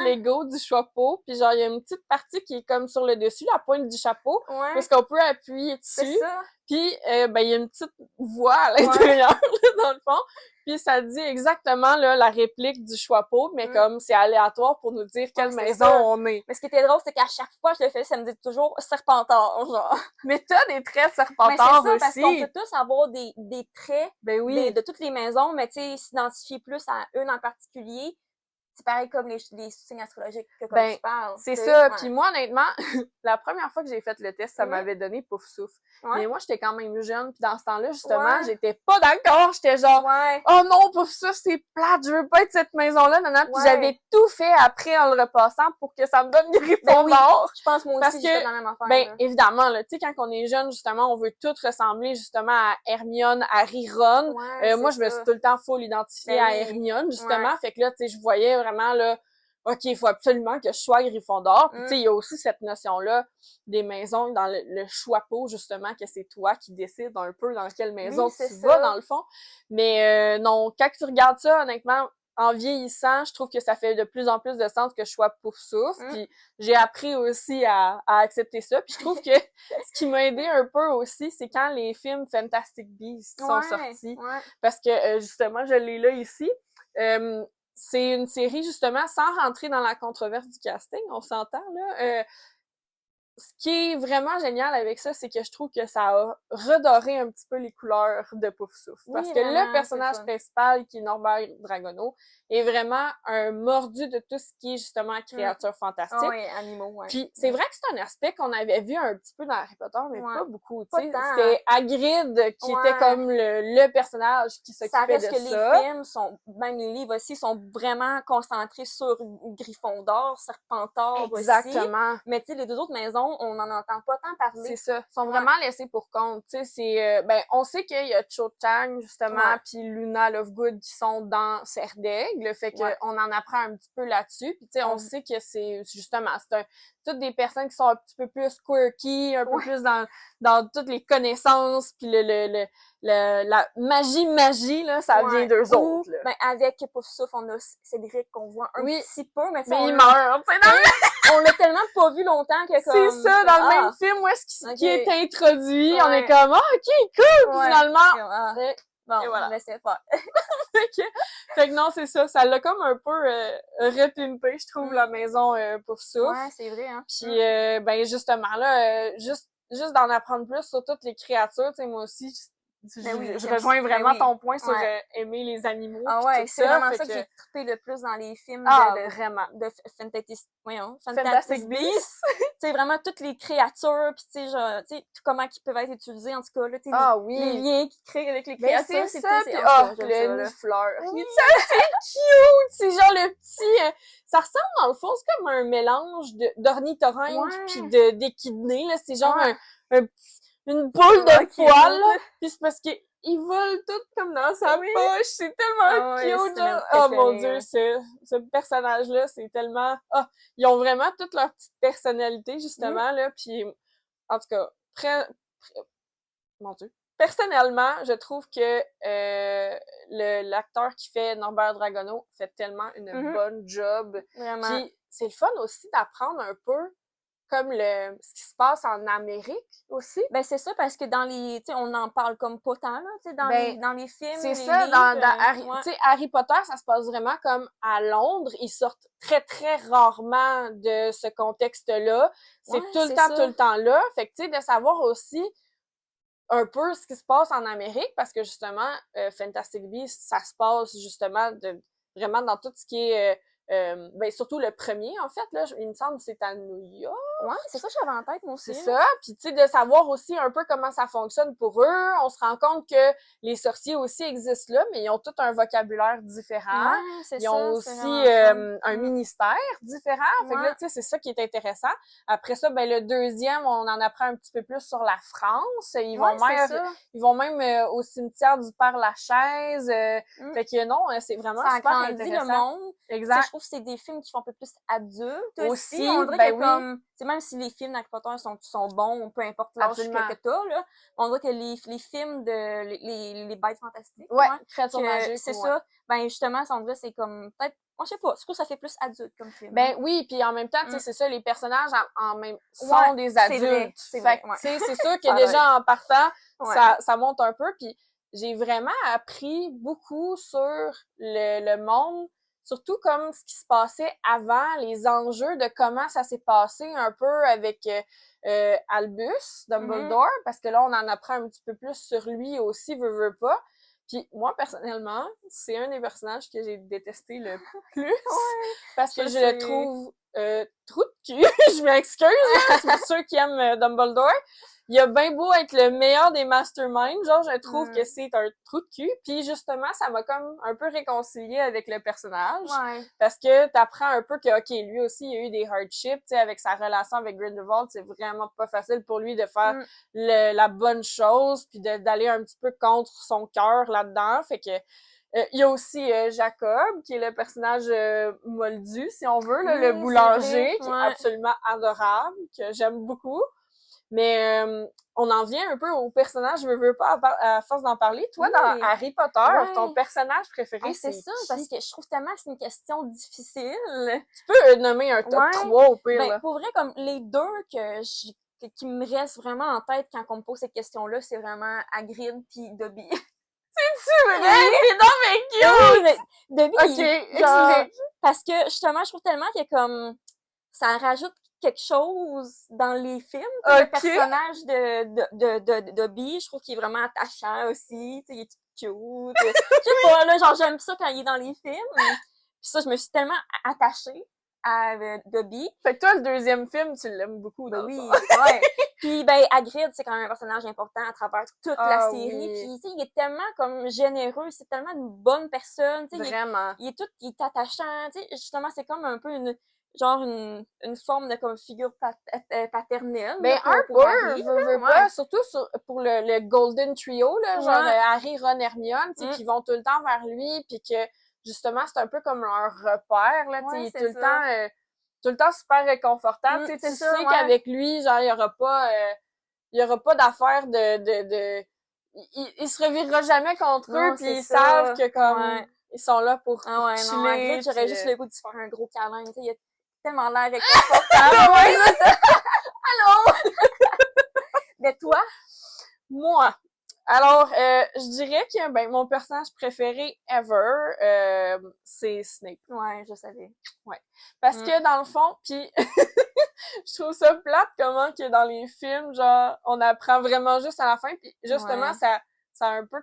Lego du chapeau, puis genre, il y a une petite partie qui est comme sur le dessus, la pointe du chapeau, parce qu'on peut appuyer dessus. C'est ça. Puis, il y a une petite voix à l'intérieur, dans le fond. Puis, ça dit exactement, là, la réplique du chapeau, mais comme c'est aléatoire pour nous dire quelle maison on est. Mais ce qui était drôle, c'est qu'à chaque fois que je le fais, ça me dit toujours Serpentard, genre. Mais t'as des traits Serpentard aussi. Parce qu'on peut tous avoir des traits de toutes les maisons, mais tu sais, s'identifier plus à une en particulier. C'est pareil comme les signes astrologiques que comme tu parles. C'est ça. Puis moi, honnêtement, la première fois que j'ai fait le test, ça m'avait donné Pouf Souffle. Mais moi, j'étais quand même jeune. Puis dans ce temps-là, justement, j'étais pas d'accord. J'étais genre, oh non, Pouf Souffle, c'est plate. Je veux pas être cette maison-là. Puis j'avais tout fait après en le repassant pour que ça me donne Gryffondor. Je pense moi aussi, j'ai fait la même affaire. Ben, évidemment, là, tu sais, quand on est jeune, justement, on veut tout ressembler, justement, à Hermione, Harry, Ron. Moi, je me suis tout le temps full identifiée à Hermione, justement. Fait que là, tu sais, je voyais vraiment, là, OK, il faut absolument que je sois Gryffondor. Puis, tu sais, il y a aussi cette notion-là des maisons dans le choix-peau, justement, que c'est toi qui décides un peu dans quelle maison tu vas, dans le fond. Mais non, quand tu regardes ça, honnêtement, en vieillissant, je trouve que ça fait de plus en plus de sens que je sois Pouf Souffle. Puis j'ai appris aussi à accepter ça. Puis je trouve que ce qui m'a aidé un peu aussi, c'est quand les films Fantastic Beasts sont sortis. Parce que, justement, je l'ai là ici. C'est une série, justement, sans rentrer dans la controverse du casting, on s'entend, là. Ce qui est vraiment génial avec ça, c'est que je trouve que ça a redoré un petit peu les couleurs de Pouf Souffle. Parce que le personnage principal, qui est Norbert Dragono, est vraiment un mordu de tout ce qui est justement créatures fantastiques. Animaux, Puis c'est vrai que c'est un aspect qu'on avait vu un petit peu dans Harry Potter, mais pas beaucoup. C'était Hagrid qui était comme le personnage qui s'occupait de ça. Ça reste que les films sont, même les livres aussi, sont vraiment concentrés sur Gryffondor, Serpentard aussi. Exactement. Mais tu sais, les deux autres maisons, on n'en entend pas tant parler. C'est ça. Ils sont vraiment laissés pour compte. Tu sais, c'est, on sait qu'il y a Cho Chang, justement, puis Luna Lovegood qui sont dans Serdaigle. Fait qu'on en apprend un petit peu là-dessus. Puis tu sais, on sait que c'est, justement, toutes des personnes qui sont un petit peu plus quirky, un peu plus dans toutes les connaissances, puis la magie, là, ça vient d'eux autres. Là. Ben, avec Pouf Souffle, on a Cédric qu'on voit un petit peu, mais il meurt, tu sais, on l'a tellement pas vu longtemps que comme... C'est ça, dans le même film, où est-ce qu'il est introduit, on est comme, OK, cool, finalement. Bon, voilà. Laissez faire. Fait que non, c'est ça. Ça l'a comme un peu repimpé, je trouve, la maison Pouf Souffle. Ouais, c'est vrai, hein. Puis, justement, là, juste d'en apprendre plus sur toutes les créatures, tu sais, moi aussi, Je rejoins vraiment ton point sur ouais. aimer les animaux. Ah ouais, c'est vraiment ça que j'ai trippé le plus dans les films de Fantastic Beasts. Tu sais, vraiment toutes les créatures, pis tu sais, genre, tu sais, comment ils peuvent être utilisés, en tout cas, là, tu sais, les liens qu'ils créent avec les créatures. C'est ça, pis le nid-fleur. Ça, c'est cute! C'est genre le petit... ça ressemble, dans le fond, c'est comme un mélange d'ornithorynque pis d'échidné, là. C'est genre une boule de poils, là. Pis c'est parce qu'ils volent tout comme dans sa poche. C'est tellement cute, genre. Oh mon Dieu, ce personnage-là, c'est tellement... ils ont vraiment toute leur petite personnalité, justement, là. Pis, en tout cas, mon Dieu. Personnellement, je trouve que l'acteur qui fait Norbert Dragono fait tellement une bonne job. Vraiment. Puis c'est le fun aussi d'apprendre un peu comme ce qui se passe en Amérique aussi. Ben c'est ça, parce que dans les, tu sais, on en parle comme pas tant, là, tu sais, dans les films, c'est les ça, livres, tu sais, Harry Potter, ça se passe vraiment comme à Londres. Ils sortent très, très rarement de ce contexte-là. C'est tout le temps là. Fait que, tu sais, de savoir aussi un peu ce qui se passe en Amérique, parce que justement, Fantastic Beasts, ça se passe justement vraiment dans tout ce qui est ben surtout le premier, en fait, là, il me semble que c'est à New York. Ouais, c'est ça que j'avais en tête, moi aussi. C'est ça, puis tu sais, de savoir aussi un peu comment ça fonctionne pour eux, on se rend compte que les sorciers aussi existent là, mais ils ont tout un vocabulaire différent. Ouais, ils ont aussi un ministère différent, fait que là, tu sais, c'est ça qui est intéressant. Après ça, ben le deuxième, on en apprend un petit peu plus sur la France. Ils vont même au cimetière du Père-Lachaise. Fait que non, c'est vraiment ça super agrandit intéressant. Le monde. Exact. Je trouve que c'est des films qui font un peu plus adultes aussi. On dirait que comme, même si les films d'Harry Potter sont bons, peu importe l'âge que t'as, là, on dirait que les films de les bêtes fantastiques, créatures magiques, c'est ça. Ben justement, on dirait c'est comme peut-être, je sais pas, je trouve que ça fait plus adulte comme film. Ben oui, puis en même temps, tu sais, c'est ça, les personnages sont des adultes. C'est vrai. C'est sûr que déjà en partant, ça monte un peu, puis j'ai vraiment appris beaucoup sur le monde, surtout comme ce qui se passait avant, les enjeux de comment ça s'est passé un peu avec Albus Dumbledore, parce que là, on en apprend un petit peu plus sur lui aussi, veut pas. Puis moi, personnellement, c'est un des personnages que j'ai détesté le plus, parce que je le trouve trou de cul. Je m'excuse, là, c'est pour ceux qui aiment Dumbledore. Il a bien beau être le meilleur des masterminds, genre, je trouve que c'est un trou de cul. Puis justement, ça m'a comme un peu réconcilié avec le personnage. Parce que t'apprends un peu que, OK, lui aussi, il a eu des hardships, tu sais, avec sa relation avec Grindelwald, c'est vraiment pas facile pour lui de faire la bonne chose, puis d'aller un petit peu contre son cœur là-dedans. Fait que il y a aussi Jacob, qui est le personnage moldu, si on veut, là, le boulanger, qui est absolument adorable, que j'aime beaucoup. Mais on en vient un peu au personnage, je veux pas, à force d'en parler. Toi, dans Harry Potter, ton personnage préféré, c'est ça, parce que je trouve tellement que c'est une question difficile. Tu peux nommer un top 3 au pire. Ben, pour vrai, comme les deux qui me restent vraiment en tête quand on me pose cette question-là, c'est vraiment Hagrid pis Dobby. C'est-tu vrai? C'est donc bien cute! Dobby, genre, parce que justement, je trouve tellement que comme ça rajoute quelque chose dans les films. Le personnage de Dobby, je trouve qu'il est vraiment attachant aussi. Il est tout cute. Je sais pas, là, genre j'aime ça quand il est dans les films. Puis ça, je me suis tellement attachée à Dobby. Fait que toi, le deuxième film, tu l'aimes beaucoup, dans oui, Puis ben Hagrid, c'est quand même un personnage important à travers toute la série. Puis il est tellement comme généreux, c'est tellement une bonne personne. Vraiment. Il est attachant. Justement, c'est comme un peu une forme de comme figure paternelle. Ben un peu, veux pas, surtout pour le Golden Trio, là, genre Harry, Ron, Hermione, qui vont tout le temps vers lui, puis que justement c'est un peu comme leur repère, là, il est tout le temps super réconfortant, tu sais qu'avec lui, genre il y aura pas d'affaire de il se revirera jamais contre eux, puis ils savent que comme ils sont là pour chiller. J'aurais juste le goût de se faire un gros câlin, tu sais, il a tellement l'air réconfortable. Allô? De toi? Moi. Alors, je dirais que ben mon personnage préféré ever, c'est Snape. Ouais, je savais. Ouais. Parce que dans le fond, puis je trouve ça plate comment que dans les films, genre, on apprend vraiment juste à la fin, puis justement, ça ça a un peu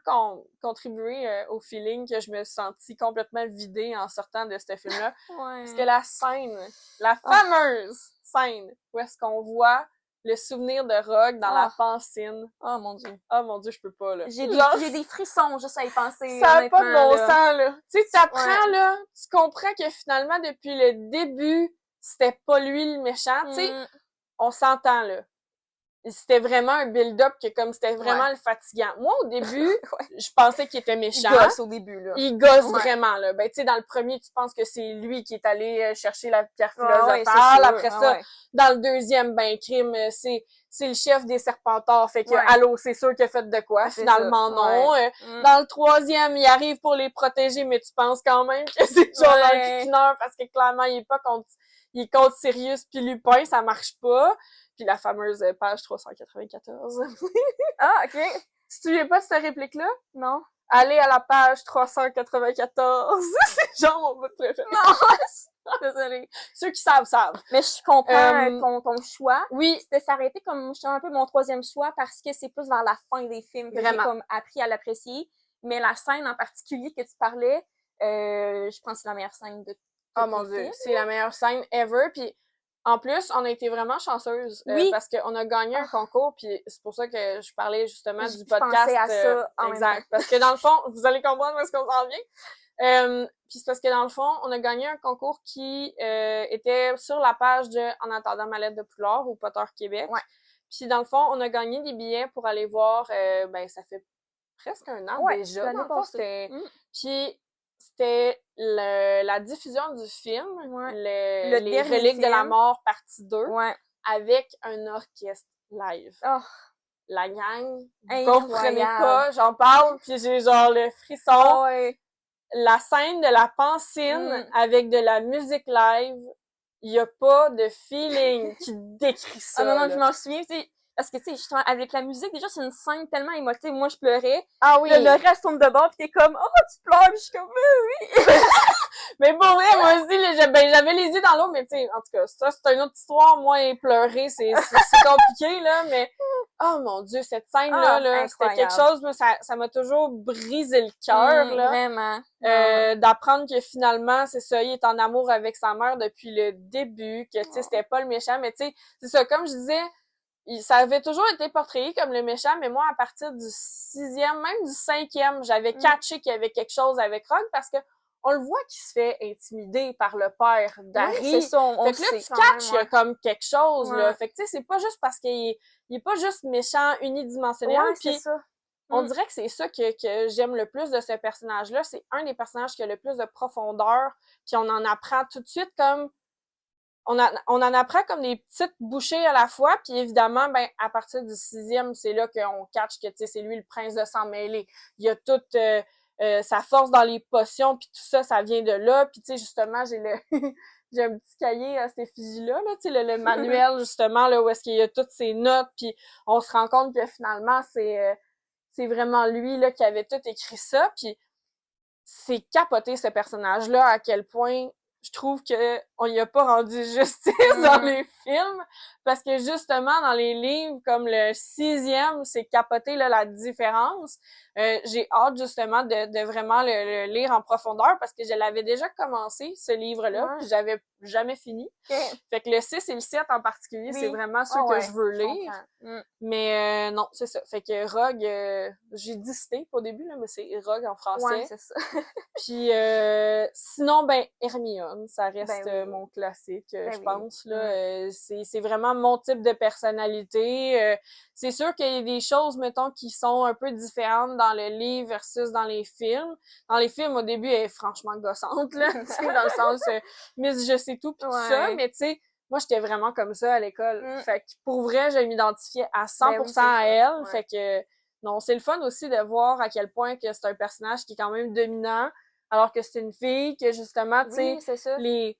contribué au feeling que je me suis sentie complètement vidée en sortant de ce film-là. Parce que la scène, la fameuse scène où est-ce qu'on voit le souvenir de Rogue dans la pancine. Oh mon Dieu. Oh mon Dieu, je peux pas, là. J'ai des frissons juste à y penser. Ça a pas de bon sens, là. Tu sais, t'apprends, Ouais. là, tu comprends que finalement, depuis le début, c'était pas lui le méchant. Tu sais, on s'entend, là. C'était vraiment un build-up que comme c'était vraiment le fatigant. Moi, au début, je pensais qu'il était méchant. Il gosse au début, là. Il gosse vraiment, là. Ben, tu sais, dans le premier, tu penses que c'est lui qui est allé chercher la pierre philosophale. Après ça, dans le deuxième, ben, crime, c'est le chef des Serpentards. Fait que, allô, c'est sûr qu'il a fait de quoi. Finalement, non. Dans le troisième, il arrive pour les protéger, mais tu penses quand même que c'est genre un piquineur parce que clairement, il est contre Sirius puis Lupin, ça marche pas. Puis la fameuse page 394. Ah, OK. Tu te souviens pas de cette réplique-là? Non. Allez à la page 394. C'est genre mon bout préféré. Non! Désolée. Ceux qui savent, savent. Mais je comprends ton choix. Oui. C'était s'arrêter comme un peu mon troisième choix parce que c'est plus vers la fin des films que j'ai comme appris à l'apprécier. Mais la scène en particulier que tu parlais, je pense que c'est la meilleure scène de oh mon Dieu, c'est la meilleure scène ever. Puis en plus, on a été vraiment chanceuses parce qu'on a gagné un concours, puis c'est pour ça que je parlais justement du podcast. Je pensais à ça exact. Parce que dans le fond, vous allez comprendre où est-ce qu'on s'en vient. Puis c'est parce que dans le fond, on a gagné un concours qui était sur la page de En attendant ma lettre de Poulard au Potter Québec. Ouais. Puis dans le fond, on a gagné des billets pour aller voir, ben ça fait presque un an déjà. Dans le fond, puis c'était la diffusion du film, les Reliques de la mort partie 2, avec un orchestre live. Oh. La gang, vous comprenez pas, j'en parle, puis j'ai genre le frisson. Oh, la scène de la pancine avec de la musique live, il y a pas de feeling qui décrit ça. Ah non, je m'en souviens, tu sais, parce que, tu sais, justement, avec la musique, déjà, c'est une scène tellement émotive. Moi, je pleurais. Ah oui. Le reste tourne de bord, pis t'es comme, oh, tu pleures, pis je suis comme, oui. Mais pour vrai, moi aussi, j'avais les yeux dans l'eau, mais tu sais, en tout cas, ça, c'est une autre histoire. Moi, pleurer, c'est compliqué, là, mais, oh mon Dieu, cette scène-là, c'était quelque chose, moi, ça m'a toujours brisé le cœur, là. Vraiment. D'apprendre que finalement, c'est ça, il est en amour avec sa mère depuis le début, que, tu sais, c'était pas le méchant, mais tu sais, c'est ça, comme je disais, ça avait toujours été portrayé comme le méchant, mais moi, à partir du 6e, même du 5e, j'avais catché qu'il y avait quelque chose avec Rogue parce que on le voit qu'il se fait intimider par le père d'Harry. Oui, c'est ça, on fait que là, tu catches comme quelque chose, là. Fait que, tu sais, c'est pas juste parce qu'il est pas juste méchant, unidimensionnel. C'est ça. On dirait que c'est ça que j'aime le plus de ce personnage-là. C'est un des personnages qui a le plus de profondeur, puis on en apprend tout de suite comme on en apprend comme des petites bouchées à la fois, puis évidemment, ben à partir du 6e, c'est là qu'on catch que, tu sais, c'est lui le prince de sang mêlé. Il y a toute sa force dans les potions, puis tout ça, ça vient de là. Puis tu sais, justement, j'ai j'ai un petit cahier à cette effigie-là, là, tu sais, le manuel, justement, là, où est-ce qu'il y a toutes ses notes, puis on se rend compte que finalement, c'est vraiment lui, là, qui avait tout écrit ça, puis c'est capoté, ce personnage-là, à quel point je trouve que on y a pas rendu justice dans les films, parce que justement, dans les livres, comme le 6e, c'est capoté, là, la différence. J'ai hâte, justement, de vraiment le lire en profondeur, parce que je l'avais déjà commencé, ce livre-là, puis j'avais jamais fini. Fait que le 6 et le 7, en particulier, c'est vraiment ceux que je veux lire. Mais non, c'est ça. Fait que Rogue, j'ai dit Snape au début, là, mais c'est Rogue en français. Ouais, c'est ça. Puis sinon, ben Hermione, ça reste mon classique, je pense, là. C'est vraiment mon type de personnalité. C'est sûr qu'il y a des choses, mettons, qui sont un peu différentes dans le livre versus dans les films. Dans les films, au début, elle est franchement gossante, là, tu sais, dans le sens Miss je sais tout pis tout ça, mais tu sais, moi, j'étais vraiment comme ça à l'école. Fait que pour vrai, je m'identifiais à 100% à elle. Fait que non, c'est le fun aussi de voir à quel point que c'est un personnage qui est quand même dominant, alors que c'est une fille que justement, tu sais,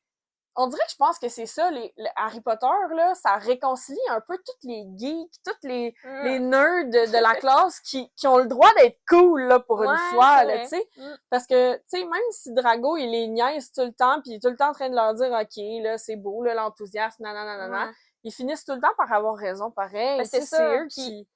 on dirait que je pense que c'est ça, Harry Potter, là, ça réconcilie un peu toutes les geeks, toutes les nerds de la classe qui ont le droit d'être cool, là, pour une fois, là, tu sais. Parce que, tu sais, même si Drago, il les niaise tout le temps, pis il est tout le temps en train de leur dire, OK, là, c'est beau, là, l'enthousiasme, nanana, ils finissent tout le temps par avoir raison, pareil. Ben, c'est ça, eux qui...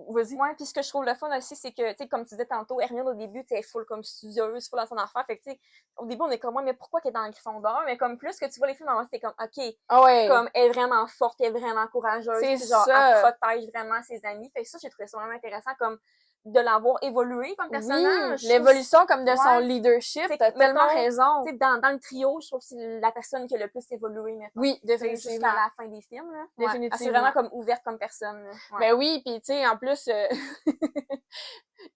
Vas-y. Ouais, puis ce que je trouve le fun aussi, c'est que, tu sais, comme tu disais tantôt, Hermione, au début, tu es full comme studieuse, full dans son affaire. Fait que, tu sais, au début, on est comme, ouais, mais pourquoi qu'elle est dans le Gryffondor? Mais comme plus que tu vois les films, c'était comme, OK, Ah ouais. comme, elle est vraiment forte, elle est vraiment courageuse. C'est Puis genre, ça. elle protège vraiment ses amis. Fait que ça, j'ai trouvé ça vraiment intéressant, comme, de l'avoir évolué comme personnage. Oui, l'évolution comme de son Ouais. leadership, T'sais, t'as tellement mettons, raison. Tu sais, dans le trio, je trouve que c'est la personne qui a le plus évolué, mettons. Oui, Tu sais, définitivement. jusqu'à la fin des films, là. Ouais. Définitivement. Elle s'est vraiment comme ouverte comme personne, là. Ouais. Ben oui, puis tu sais, en plus,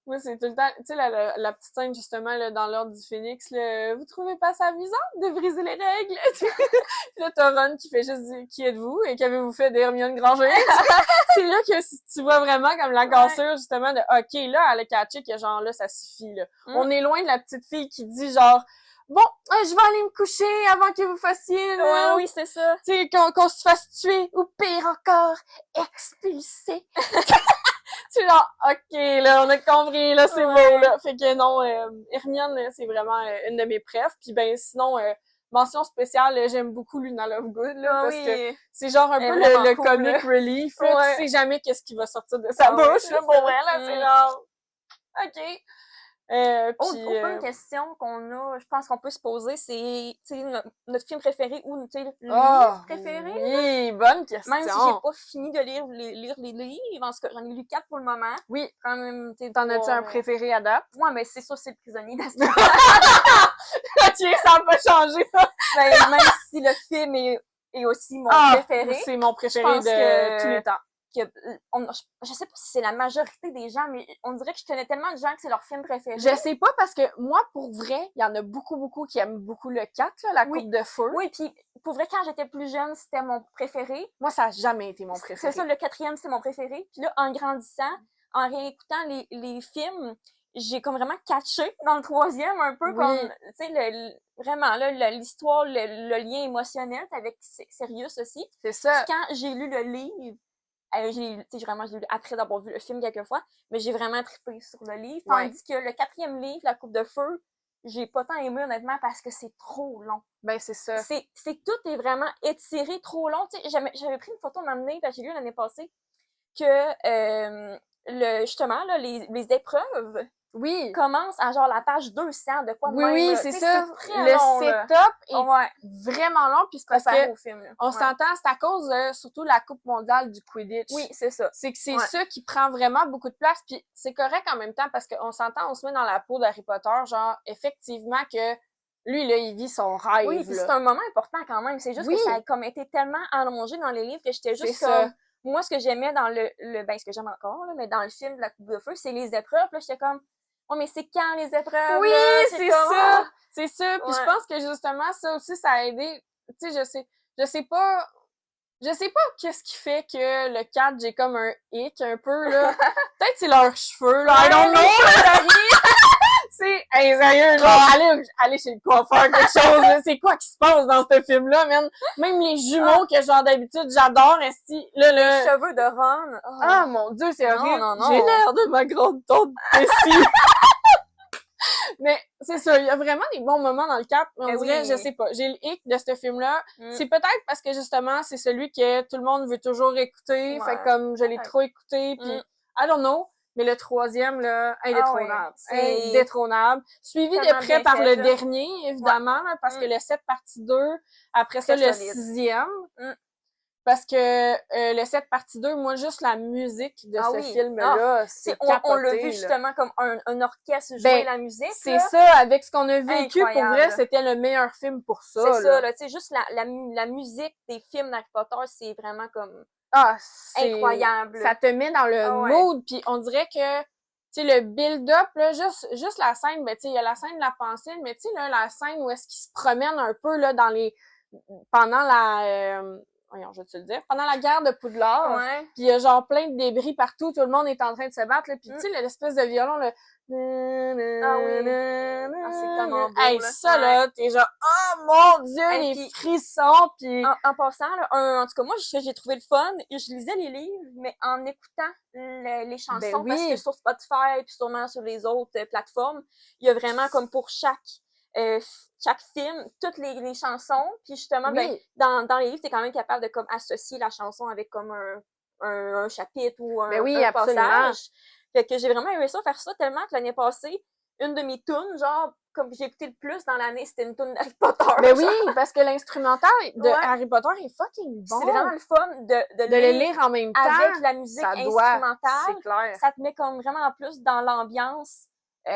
moi, c'est tout le temps, tu sais, la petite scène, justement, là, dans l'Ordre du Phénix, là, vous trouvez pas ça amusant de briser les règles? Puis là, t'as Ron qui fait juste dire, qui êtes-vous? Et qu'avez-vous fait d'Hermione Granger? C'est là que tu vois vraiment comme la cassure, justement, de, OK, là, elle a catché que genre, là, ça suffit, là. On est loin de la petite fille qui dit, genre, bon, je vais aller me coucher avant que vous fassiez, là. Ouais, oui, c'est ça. Tu sais, qu'on se fasse tuer, ou pire encore, expulser. C'est genre, OK, là, on a compris, là, c'est beau, là. Fait que non, Hermione, c'est vraiment une de mes préfs. Puis ben, sinon, mention spéciale, j'aime beaucoup Luna Lovegood, là, parce que c'est genre un peu le cool, comic là. relief, là. Ouais. Tu sais jamais qu'est-ce qui va sortir de sa bouche, là, pour vrai, là. C'est genre, OK. Autre question qu'on a, je pense qu'on peut se poser, c'est notre film préféré ou le livre préféré. Oui, bonne question. Même si j'ai pas fini de lire les livres, en tout cas, j'en ai lu 4 pour le moment. Oui. Quand même, t'en as-tu un préféré à date? Ouais, mais c'est sûr, c'est le prisonnier d'Azkaban. OK, ça n'a pas changé. Même si le film est aussi mon préféré. C'est mon préféré de tous les temps. Je sais pas si c'est la majorité des gens, mais on dirait que je connais tellement de gens que c'est leur film préféré. Je sais pas parce que moi, pour vrai, il y en a beaucoup qui aiment beaucoup le 4, là, la coupe de feu. Oui, puis pour vrai, quand j'étais plus jeune, c'était mon préféré. Moi, ça a jamais été mon préféré. C'est ça, le 4e, c'est mon préféré. Puis là, en grandissant, en réécoutant les films, j'ai comme vraiment catché dans le 3e, un peu comme, tu sais, vraiment, là, l'histoire, le lien émotionnel avec Sirius aussi. C'est ça. Puis quand j'ai lu le livre, j'ai lu après d'avoir vu le film quelques fois, mais j'ai vraiment trippé sur le livre. Tandis que le 4e livre, La Coupe de Feu, j'ai pas tant aimé honnêtement parce que c'est trop long. Ben c'est ça. C'est tout est vraiment étiré trop long. Tu sais, j'avais pris une photo m'amener, parce que j'ai lu l'année passée que justement là, les épreuves commencent à genre la page 200 de quoi de même. Oui, c'est ça. Le setup est vraiment long, puis c'est parce que on s'entend, c'est à cause surtout la Coupe mondiale du Quidditch. Oui, c'est ça. C'est que c'est ça qui prend vraiment beaucoup de place, puis c'est correct en même temps parce qu'on s'entend, on se met dans la peau d'Harry Potter, genre effectivement que lui là, il vit son rêve. Oui, puis c'est un moment important quand même. C'est juste que ça a comme été tellement allongé dans les livres que j'étais juste comme moi, ce que j'aimais dans ben, ce que j'aime encore, là, mais dans le film de La Coupe de Feu, c'est les épreuves, là, j'étais comme, oh, mais c'est quand les épreuves? Oui, c'est ça! C'est ça, puis je pense que justement, ça aussi, ça a aidé, tu sais, je sais pas qu'est-ce qui fait que le 4, j'ai comme un hic, un peu, là. Peut-être c'est leurs cheveux, là, I don't know! C'est, hey, sérieux, genre, allez chez le coiffeur, quelque chose, là. C'est quoi qui se passe dans ce film-là, man? Même les jumeaux que, genre, d'habitude, j'adore, esti, là, les cheveux de Ron. Ah, mon Dieu, c'est horrible. Non. J'ai l'air de ma grande tante Bessie. Mais, c'est ça, il y a vraiment des bons moments dans le 4. On dirait, je sais pas, j'ai le hic de ce film-là. C'est peut-être parce que, justement, c'est celui que tout le monde veut toujours écouter. Fait que, comme, je l'ai trop écouté, puis I don't know. Mais le 3e, là, indétrônable. Indétrônable. Suivi de près par le dernier, évidemment, là, parce que le 7 partie 2, après ça, le 6e. Parce que le 7 partie 2, moi, juste la musique de ce film-là, c'est capoté. On l'a vu justement comme un orchestre jouer la musique. C'est ça, avec ce qu'on a vécu, pour vrai, c'était le meilleur film pour ça. C'est ça, là, tu sais, juste la musique des films d'Harry Potter, c'est vraiment comme incroyable. Ça te met dans le mood, puis on dirait que, tu sais, le build-up, là, juste la scène, ben, tu sais, il y a la scène de la pensée, mais tu sais, là, la scène où est-ce qu'il se promène un peu, là, pendant la, voyons, je vais te le dire, pendant la guerre de Poudlard, puis il y a genre plein de débris partout, tout le monde est en train de se battre, là, puis tu sais, l'espèce de violon, là, c'est tellement beau, hey, ça, là, t'es genre, oh mon Dieu, les frissons, puis en passant, là, en tout cas, moi, j'ai trouvé le fun, je lisais les livres, mais en écoutant les chansons, parce que sur Spotify, puis sûrement sur les autres plateformes, il y a vraiment, comme pour chaque film, toutes les chansons, puis justement, ben, dans les livres, t'es quand même capable de comme associer la chanson avec comme un chapitre ou Ben oui, un absolument. passage. Fait que j'ai vraiment aimé ça, faire ça, tellement que l'année passée, une de mes tunes, genre, comme j'ai écouté le plus dans l'année, c'était une tune d'Harry Potter. Ben oui, parce que l'instrumental de Ouais. Harry Potter est fucking bon. C'est vraiment le fun de le lire en même temps. avec la musique ça doit, instrumentale. c'est clair. Ça te met comme vraiment plus dans l'ambiance. Tu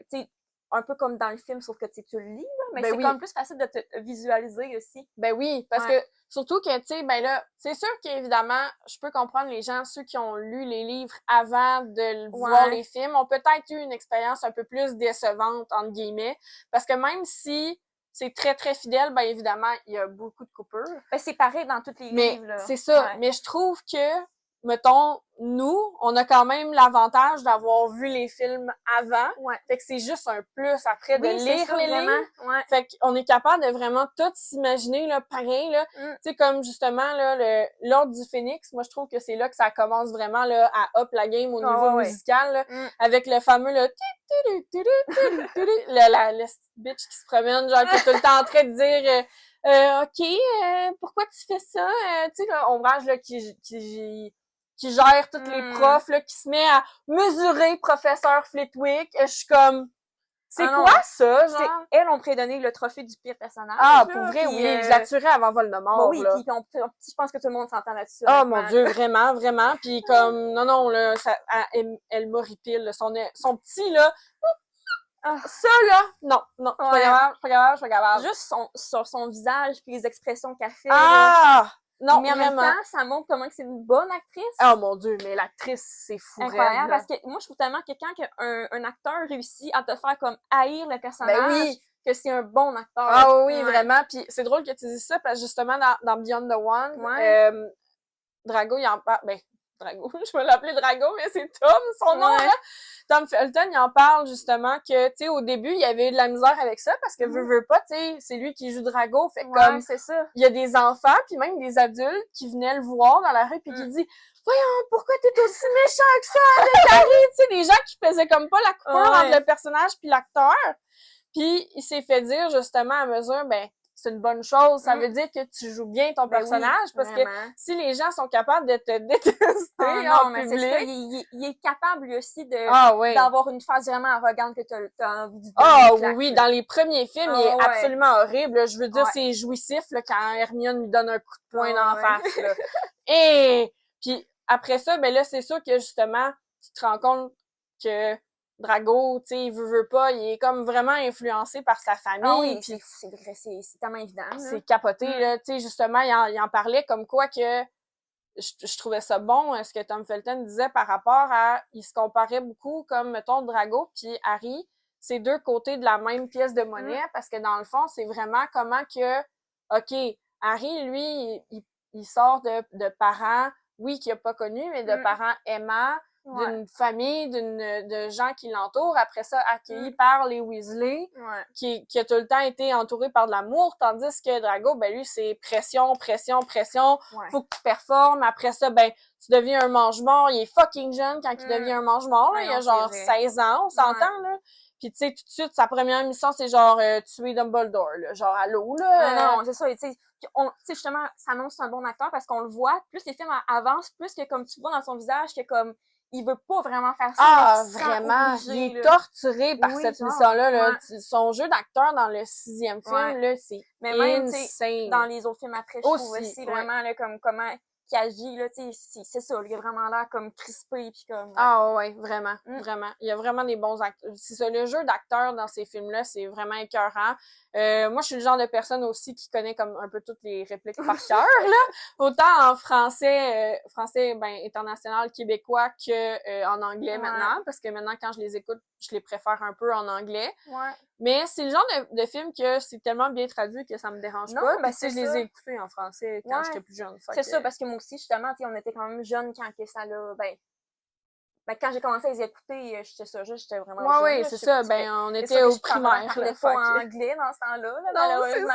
sais, un peu comme dans le film, sauf que tu le lis, là, mais Ben c'est oui. comme plus facile de te visualiser aussi. Ben oui, parce que surtout que, tu sais, ben là, c'est sûr qu'évidemment, je peux comprendre les gens, ceux qui ont lu les livres avant de voir les films, ont peut-être eu une expérience un peu plus décevante, entre guillemets, parce que même si c'est très, très fidèle, ben évidemment, il y a beaucoup de coupures. Ben c'est pareil dans tous les livres, là. C'est ça, mais je trouve que, mettons, nous, on a quand même l'avantage d'avoir vu les films avant. Fait que c'est juste un plus après de lire ça, les vraiment. livres. Fait qu'on est capable de vraiment tout s'imaginer, là, pareil, là. Tu sais, comme justement, là, l'Ordre du Phénix, moi, je trouve que c'est là que ça commence vraiment, là, à up la game au niveau musical, là, avec le fameux, là, la bitch qui se promène, genre, qui est tout le temps en train de dire, OK, pourquoi tu fais ça? Tu sais, là, Ombrage, là, qui gère tous les profs, là, qui se met à mesurer professeur Flitwick. Je suis comme, c'est quoi ça, genre? Elles ont prédonné le trophée du pire personnage. Ah, pour vrai, oui. Je la tuerais avant Voldemort, oui, là. Puis je pense que tout le monde s'entend là-dessus. Oh, mon Dieu, vraiment, vraiment. Puis comme, non, là, ça, elle m'horripile, son petit, là. Ça, là, non, je suis pas capable. Juste sur son visage puis les expressions qu'elle fait. Ah! Non, mais en même temps, ça montre comment c'est une bonne actrice. Oh mon Dieu, mais l'actrice, c'est fou. Incroyable, parce que moi, je trouve tellement que quand un acteur réussit à te faire comme haïr le personnage, que c'est un bon acteur. Ah oui, vraiment. Puis c'est drôle que tu dises ça, parce que justement, dans Beyond the One, Drago, il en parle... Drago, je vais l'appeler Drago, mais c'est Tom, son nom, là. Tom Felton, il en parle justement que, tu sais, au début, il y avait eu de la misère avec ça, parce que veut pas, tu sais, c'est lui qui joue Drago, fait comme, c'est ça. Il y a des enfants, puis même des adultes qui venaient le voir dans la rue, puis qui disent « Voyons, pourquoi t'es aussi méchant que ça avec Harry? » Tu sais, des gens qui faisaient comme pas la coupure entre le personnage puis l'acteur. Puis il s'est fait dire, justement, à mesure, ben, c'est une bonne chose. Ça veut dire que tu joues bien ton personnage, parce que si les gens sont capables de te détester en public... c'est ça, il est capable, lui aussi, d'avoir une phase vraiment arrogante que t'as envie de dire. Ah oui, dans les premiers films, il est absolument horrible. Je veux dire, c'est jouissif là, quand Hermione lui donne un coup de poing dans la face. Là. Et puis après ça, ben là, c'est sûr que justement, tu te rends compte que Drago, tu sais, il veut pas, il est comme vraiment influencé par sa famille. Ah oui, puis c'est tellement évident. C'est capoté, là. Tu sais, justement, il en parlait comme quoi que je trouvais ça bon, ce que Tom Felton disait par rapport à... Il se comparait beaucoup comme, mettons, Drago puis Harry. C'est deux côtés de la même pièce de monnaie, parce que dans le fond, c'est vraiment comment que... OK, Harry, lui, il sort de parents, oui, qu'il a pas connus, mais de parents aimants, d'une famille, de gens qui l'entourent. Après ça, accueilli par les Weasley, qui a tout le temps été entouré par de l'amour, tandis que Drago, ben lui, c'est pression, faut que tu performes. Après ça, ben, tu deviens un mange-mort. Il est fucking jeune quand il devient un mange-mort. Il a genre 16 ans, on s'entend, là. Puis tu sais, tout de suite, sa première mission, c'est genre tuer Dumbledore, là. Genre, allô, là. Non, c'est ça, tu sais, justement, ça annonce un bon acteur, parce qu'on le voit, plus les films avancent, plus que comme tu vois dans son visage, que comme il veut pas vraiment faire ça. Ah, vraiment. Il est torturé par cette mission-là. Là. Son jeu d'acteur dans le 6e film, là, c'est insane. Dans les autres films après, je trouve aussi vraiment là, comme comment il agit, là, tu sais, c'est ça, il a vraiment l'air comme crispé, puis comme... Ah ouais, vraiment, vraiment. Il y a vraiment des bons acteurs. C'est ça, le jeu d'acteur dans ces films-là, c'est vraiment écœurant. Moi, je suis le genre de personne aussi qui connaît comme un peu toutes les répliques par cœur, là. Autant en français, ben, international, québécois, que en anglais maintenant, parce que maintenant, quand je les écoute, je les préfère un peu en anglais. Mais c'est le genre de film que c'est tellement bien traduit que ça me dérange pas. Ben, je les ai écoutés en français quand j'étais plus jeune. C'est ça, parce que moi aussi, justement, on était quand même jeunes quand que ça l'a... Ben, quand j'ai commencé à les écouter, j'étais vraiment jeune. Oui, c'est ça. Ben, on était au primaire. Je parlais pas anglais dans ce temps-là, malheureusement.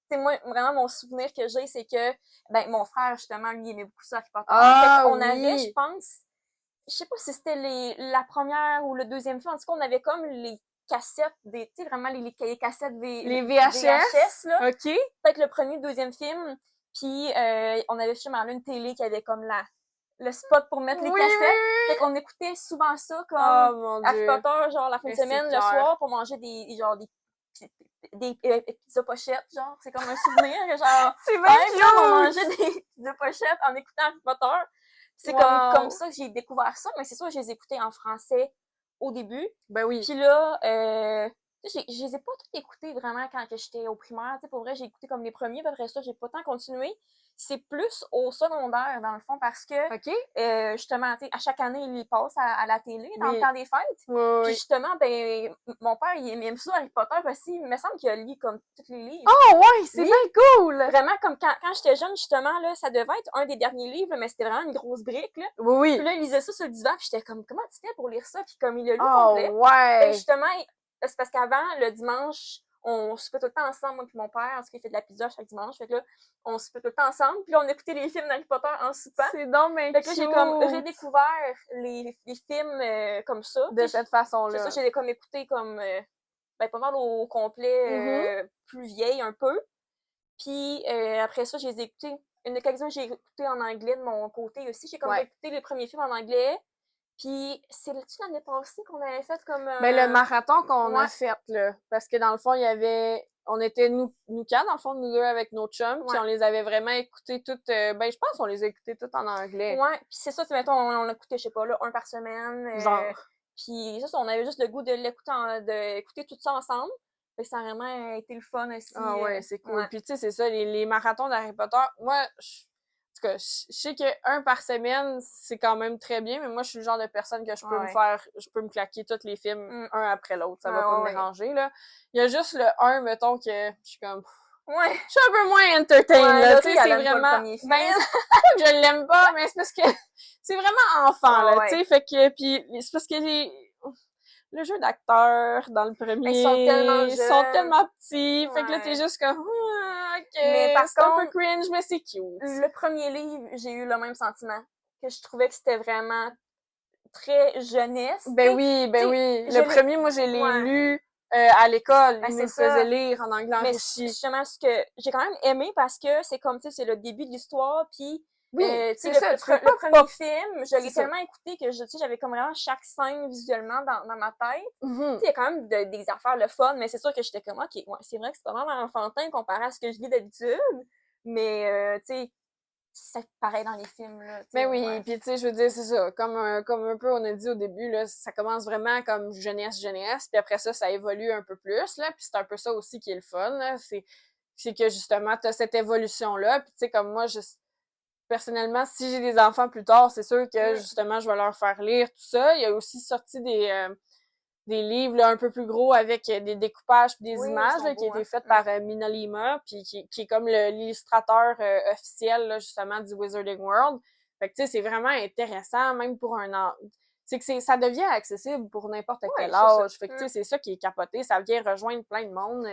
C'est moi, vraiment, mon souvenir que j'ai, c'est que, ben, mon frère, justement, lui, il aimait beaucoup ça, Harry Potter. On avait, je pense, je sais pas si c'était la première ou le deuxième film, en tout cas, on avait comme les cassettes, tu sais, vraiment les cassettes les VHS, là. OK. Peut-être le premier, deuxième film, puis on avait justement là une télé qui avait comme le spot pour mettre les cassettes. Fait qu'on écoutait souvent ça comme Harry Potter, genre la fin de semaine, le soir, pour manger des pizzas pochettes, genre. C'est comme un souvenir, genre. C'est bien cute! On mangeait des pizzas pochettes en écoutant Harry Potter. C'est comme ça que j'ai découvert ça, mais c'est sûr que je les écoutais en français au début. Ben oui. Puis là, je les ai pas toutes écoutées vraiment quand j'étais au primaire. Tu sais, pour vrai, j'ai écouté comme les premiers, puis après ça, j'ai pas tant continué. C'est plus au secondaire, dans le fond, parce que, justement, tu sais, à chaque année, ils les passent à la télé dans le temps des fêtes. Puis justement, ben, mon père, il aime ça Harry Potter aussi. Il me semble qu'il a lu comme tous les livres. Oh ouais, c'est bien cool! Vraiment, comme quand j'étais jeune, justement, là, ça devait être un des derniers livres, mais c'était vraiment une grosse brique, là. Oui. Puis là, il lisait ça sur le divan, puis j'étais comme, comment tu fais pour lire ça? Puis comme il l'a lu complet. Ouais! Et justement, c'est parce qu'avant, le dimanche, on soupait tout le temps ensemble, moi et mon père, parce qu'il fait de la pizza chaque dimanche. Fait que là, on soupait tout le temps ensemble. Puis là, on écoutait les films d'Harry Potter en soupant. C'est donc bien Fait que là, j'ai comme redécouvert les films comme ça. De cette façon-là. C'est ça, j'ai comme écouté comme, ben, pas mal au complet, plus vieille un peu. Puis après ça, je les ai écoutés. Quelques-uns, j'ai écouté en anglais de mon côté aussi. J'ai comme écouté les premiers films en anglais. Puis, c'est là-dessus l'année passée qu'on avait fait comme... Ben, le marathon qu'on a fait, là. Parce que dans le fond, il y avait... On était nous quatre, dans le fond, nous deux avec nos chums, puis on les avait vraiment écoutés toutes... ben, je pense qu'on les a écoutés toutes en anglais. Ouais, puis c'est ça, mettons, on a écouté, je sais pas, là, un par semaine. Genre. Puis ça, on avait juste le goût de l'écouter, d'écouter tout ça ensemble. Fait que ça a vraiment été le fun aussi. Ah ouais, c'est cool. Puis tu sais, c'est ça, les marathons d'Harry Potter, moi, en tout cas, je sais que un par semaine, c'est quand même très bien, mais moi, je suis le genre de personne que je peux me claquer tous les films un après l'autre. Ça va pas me déranger, là. Il y a juste le 1, mettons, que je suis comme... Ouais. Je suis un peu moins entertained, là. Tu sais, c'est vraiment... Ben, c'est pas que je l'aime pas, mais c'est parce que c'est vraiment enfant, là, tu sais. Fait que, puis c'est parce que le jeu d'acteurs dans le premier, ils sont tellement petits. Fait que là, t'es juste comme, ok, mais c'est un peu cringe, mais c'est cute. Le premier livre, j'ai eu le même sentiment. Que je trouvais que c'était vraiment très jeunesse. Ben oui. Le premier, moi, je l'ai lu à l'école. Ils nous faisaient lire en anglais enrichi. Mais justement, ce que j'ai quand même aimé parce que c'est comme, tu sais, c'est le début de l'histoire, puis oui, c'est ça, le premier film, je l'ai tellement écouté que j'avais comme vraiment chaque scène visuellement dans ma tête. Il y a quand même des affaires le fun, mais c'est sûr que j'étais comme, ok, ouais, c'est vrai que c'est pas mal enfantin comparé à ce que je vis d'habitude, mais tu sais, c'est pareil dans les films, là. Mais oui, puis tu sais, je veux dire, c'est ça, comme un peu on a dit au début, là, ça commence vraiment comme jeunesse, puis après ça évolue un peu plus, là, puis c'est un peu ça aussi qui est le fun, là, c'est que justement, t'as cette évolution-là, puis tu sais, comme moi, personnellement, si j'ai des enfants plus tard, c'est sûr que, justement, je vais leur faire lire tout ça. Il y a aussi sorti des livres là, un peu plus gros avec des découpages et des images là, qui ont été faits par Mina Lima, puis qui est comme l'illustrateur officiel, là, justement, du Wizarding World. Fait que, tu sais, c'est vraiment intéressant, même pour un an. C'est que ça devient accessible pour n'importe quel âge. Fait que, tu sais, c'est ça qui est capoté. Ça vient rejoindre plein de monde.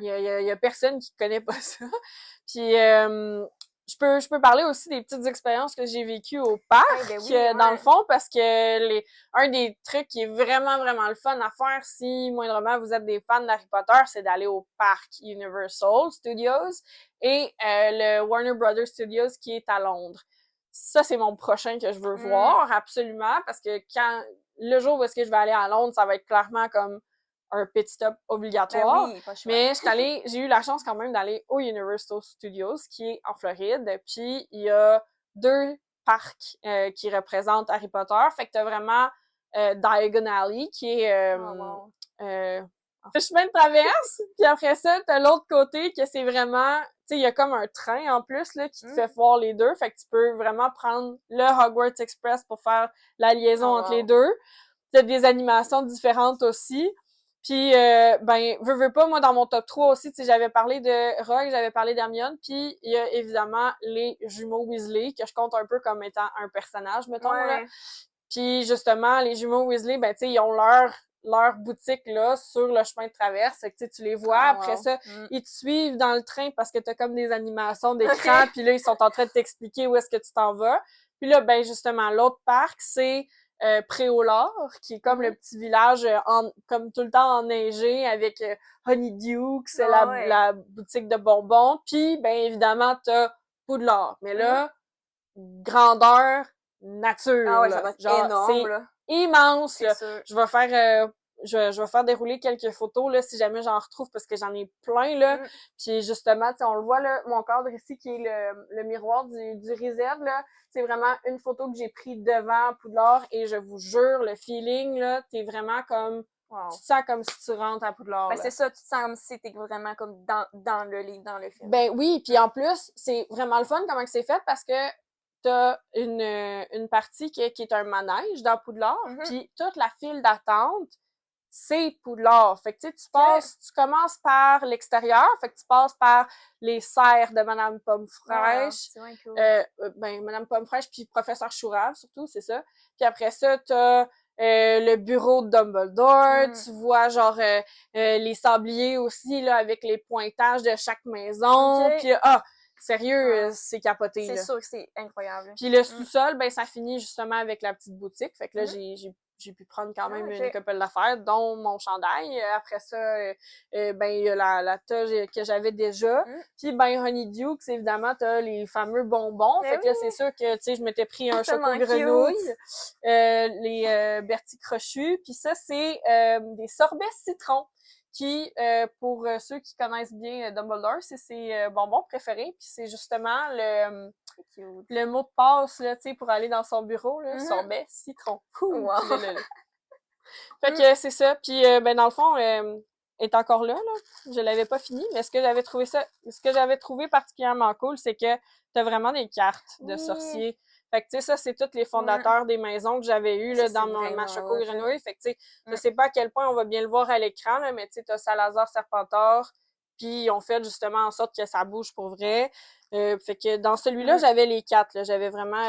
Il y a personne qui connaît pas ça. Puis, je peux parler aussi des petites expériences que j'ai vécues au parc, dans le fond, parce que un des trucs qui est vraiment, vraiment le fun à faire si, moindrement, vous êtes des fans d'Harry Potter, c'est d'aller au parc Universal Studios et le Warner Brothers Studios qui est à Londres. Ça, c'est mon prochain que je veux voir, absolument, parce que le jour où est-ce que je vais aller à Londres, ça va être clairement comme un pit stop obligatoire. Mais j'ai eu la chance quand même d'aller au Universal Studios, qui est en Floride. Puis, il y a 2 parcs qui représentent Harry Potter. Fait que t'as vraiment Diagon Alley, qui est le chemin de traverse. Puis après ça, t'as l'autre côté, que c'est vraiment... Tu sais, il y a comme un train en plus là qui te fait voir les deux. Fait que tu peux vraiment prendre le Hogwarts Express pour faire la liaison entre les deux. T'as des animations différentes aussi. Puis, ben, veux pas, moi, dans mon top 3 aussi, tu sais, j'avais parlé de Rogue, j'avais parlé d'Hermione, puis il y a évidemment les jumeaux Weasley, que je compte un peu comme étant un personnage, mettons, là. Puis, justement, les jumeaux Weasley, ben, tu sais, ils ont leur boutique, là, sur le chemin de traverse. Fait que, tu les vois. Après ça, ils te suivent dans le train parce que t'as comme des animations d'écran, puis là, ils sont en train de t'expliquer où est-ce que tu t'en vas. Puis là, ben, justement, l'autre parc, c'est Préolard, qui est comme le petit village comme tout le temps enneigé avec Honeydew, c'est la boutique de bonbons. Puis, ben évidemment, t'as Poudlard. Mais là, grandeur nature, Ah ouais, là. ça va être Genre, énorme, c'est là. immense, C'est là. sûr. Je vais faire... je vais faire dérouler quelques photos, là, si jamais j'en retrouve, parce que j'en ai plein, là. Puis justement, tu sais, on le voit, là, mon cadre ici, qui est le miroir du réserve, là. C'est vraiment une photo que j'ai prise devant Poudlard, et je vous jure, le feeling, là, t'es vraiment comme... Wow. Tu te sens comme si tu rentres à Poudlard, Ben, là. c'est ça, tu te sens comme si t'es vraiment comme dans le livre, dans le film. Ben oui, puis en plus, c'est vraiment le fun comment que c'est fait, parce que t'as une partie qui est un manège dans Poudlard, puis toute la file d'attente, c'est Poudlard. Fait que tu passes, tu commences par l'extérieur, fait que tu passes par les serres de Madame Pomme-Fraîche, c'est vraiment cool. ben Madame Pomme-Fraîche puis Professeur Chourave, surtout, c'est ça. Puis après ça, t'as le bureau de Dumbledore, tu vois genre les sabliers aussi, là, avec les pointages de chaque maison, puis sérieux, c'est capoté, c'est là. sûr que c'est incroyable. Puis le sous-sol, ben ça finit justement avec la petite boutique, fait que là, j'ai pu prendre quand même une couple d'affaires, dont mon chandail. Après ça, ben il y a la toge que j'avais déjà. Puis ben Honeydukes, évidemment, t'as les fameux bonbons. Fait que là, c'est sûr que, tu sais, je m'étais pris un choco-grenouille, les Bertie Crochus. Puis ça, c'est des sorbets citron qui, pour ceux qui connaissent bien Dumbledore, c'est ses bonbons préférés. Puis c'est justement le mot de passe, là, tu sais, pour aller dans son bureau, là, sorbet citron. Wow. Fait que c'est ça. Puis, ben, dans le fond, est encore là. Je l'avais pas fini, mais ce que j'avais trouvé particulièrement cool, c'est que t'as vraiment des cartes de sorciers. Fait que, tu sais, ça, c'est tous les fondateurs des maisons que j'avais eues, là, dans ma choco-grenouille. Fait que, tu sais, je sais pas à quel point on va bien le voir à l'écran, là, mais tu sais, t'as Salazar Serpentor, puis ils ont fait justement en sorte que ça bouge pour vrai. Fait que dans celui-là, j'avais les quatre, là. J'avais vraiment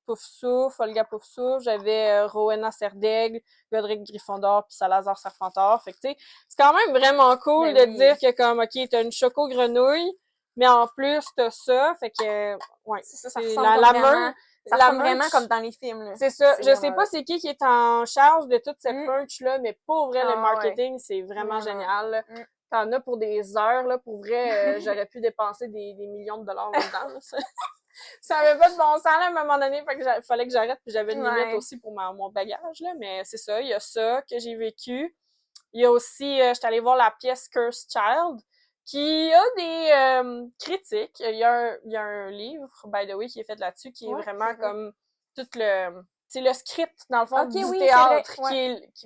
Poufsouffle, Olga Poufsouffle, j'avais Rowena Serdaigle, Godric Gryffondor, puis Salazar Serpentor. Fait que, tu sais, c'est quand même vraiment cool de dire que, comme, OK, t'as une choco-grenouille, mais en plus, t'as ça. Fait que, ouais. Ça ressemble vraiment comme dans les films, là. C'est ça. Je sais pas c'est qui est en charge de toute cette punch-là, mais pour vrai, le marketing, c'est vraiment génial, là. T'en as pour des heures, là. Pour vrai, j'aurais pu dépenser des millions de dollars là-dedans, là. Ça avait pas de bon sens, là, à un moment donné, fait que fallait que j'arrête, puis j'avais une limite aussi pour mon bagage, là, mais c'est ça, il y a ça que j'ai vécu. Il y a aussi, j'étais allée voir la pièce Cursed Child, qui a des critiques. Il y a un livre, by the way, qui est fait là-dessus, qui est vraiment comme tout c'est le script, dans le fond, du théâtre,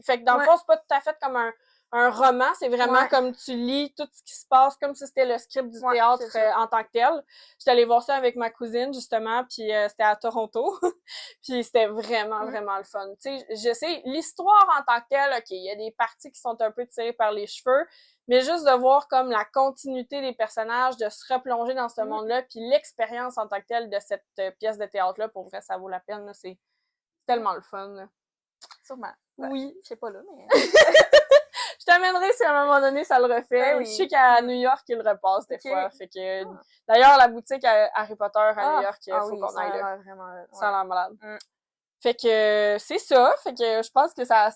fait que dans le fond, c'est pas tout à fait comme un roman, c'est vraiment comme tu lis tout ce qui se passe, comme si c'était le script du théâtre en tant que tel. J'étais allée voir ça avec ma cousine, justement, puis c'était à Toronto. Puis c'était vraiment, vraiment le fun. Tu sais, je sais, l'histoire en tant que telle, OK, il y a des parties qui sont un peu tirées par les cheveux, mais juste de voir comme la continuité des personnages, de se replonger dans ce monde-là, puis l'expérience en tant que telle de cette pièce de théâtre-là, pour vrai, ça vaut la peine, là, c'est tellement le fun, là. Sûrement. Oui. Je sais pas là, mais... Je t'amènerai si à un moment donné ça le refait. Je sais qu'à New York, il le repasse des fois. Fait que, d'ailleurs, la boutique Harry Potter à New York, il faut qu'on aille là. Ça a l'air malade. Fait que c'est ça. Fait que je pense que ça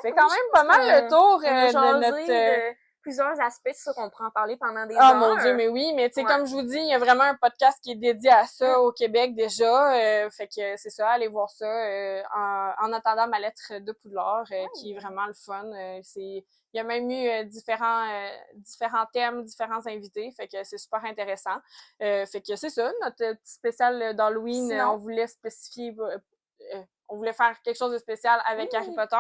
fait quand même pas mal le tour de notre... plusieurs aspects, c'est ça qu'on pourra en parler pendant des heures. Ah mon Dieu, mais oui, mais tu sais, comme je vous dis, il y a vraiment un podcast qui est dédié à ça au Québec déjà. Fait que c'est ça, allez voir ça. En attendant ma lettre de Poudlard, qui est vraiment le fun. Il y a même eu différents thèmes, différents invités. Fait que c'est super intéressant. Fait que c'est ça, notre petit spécial d'Halloween, on voulait spécifier... on voulait faire quelque chose de spécial avec Harry Potter.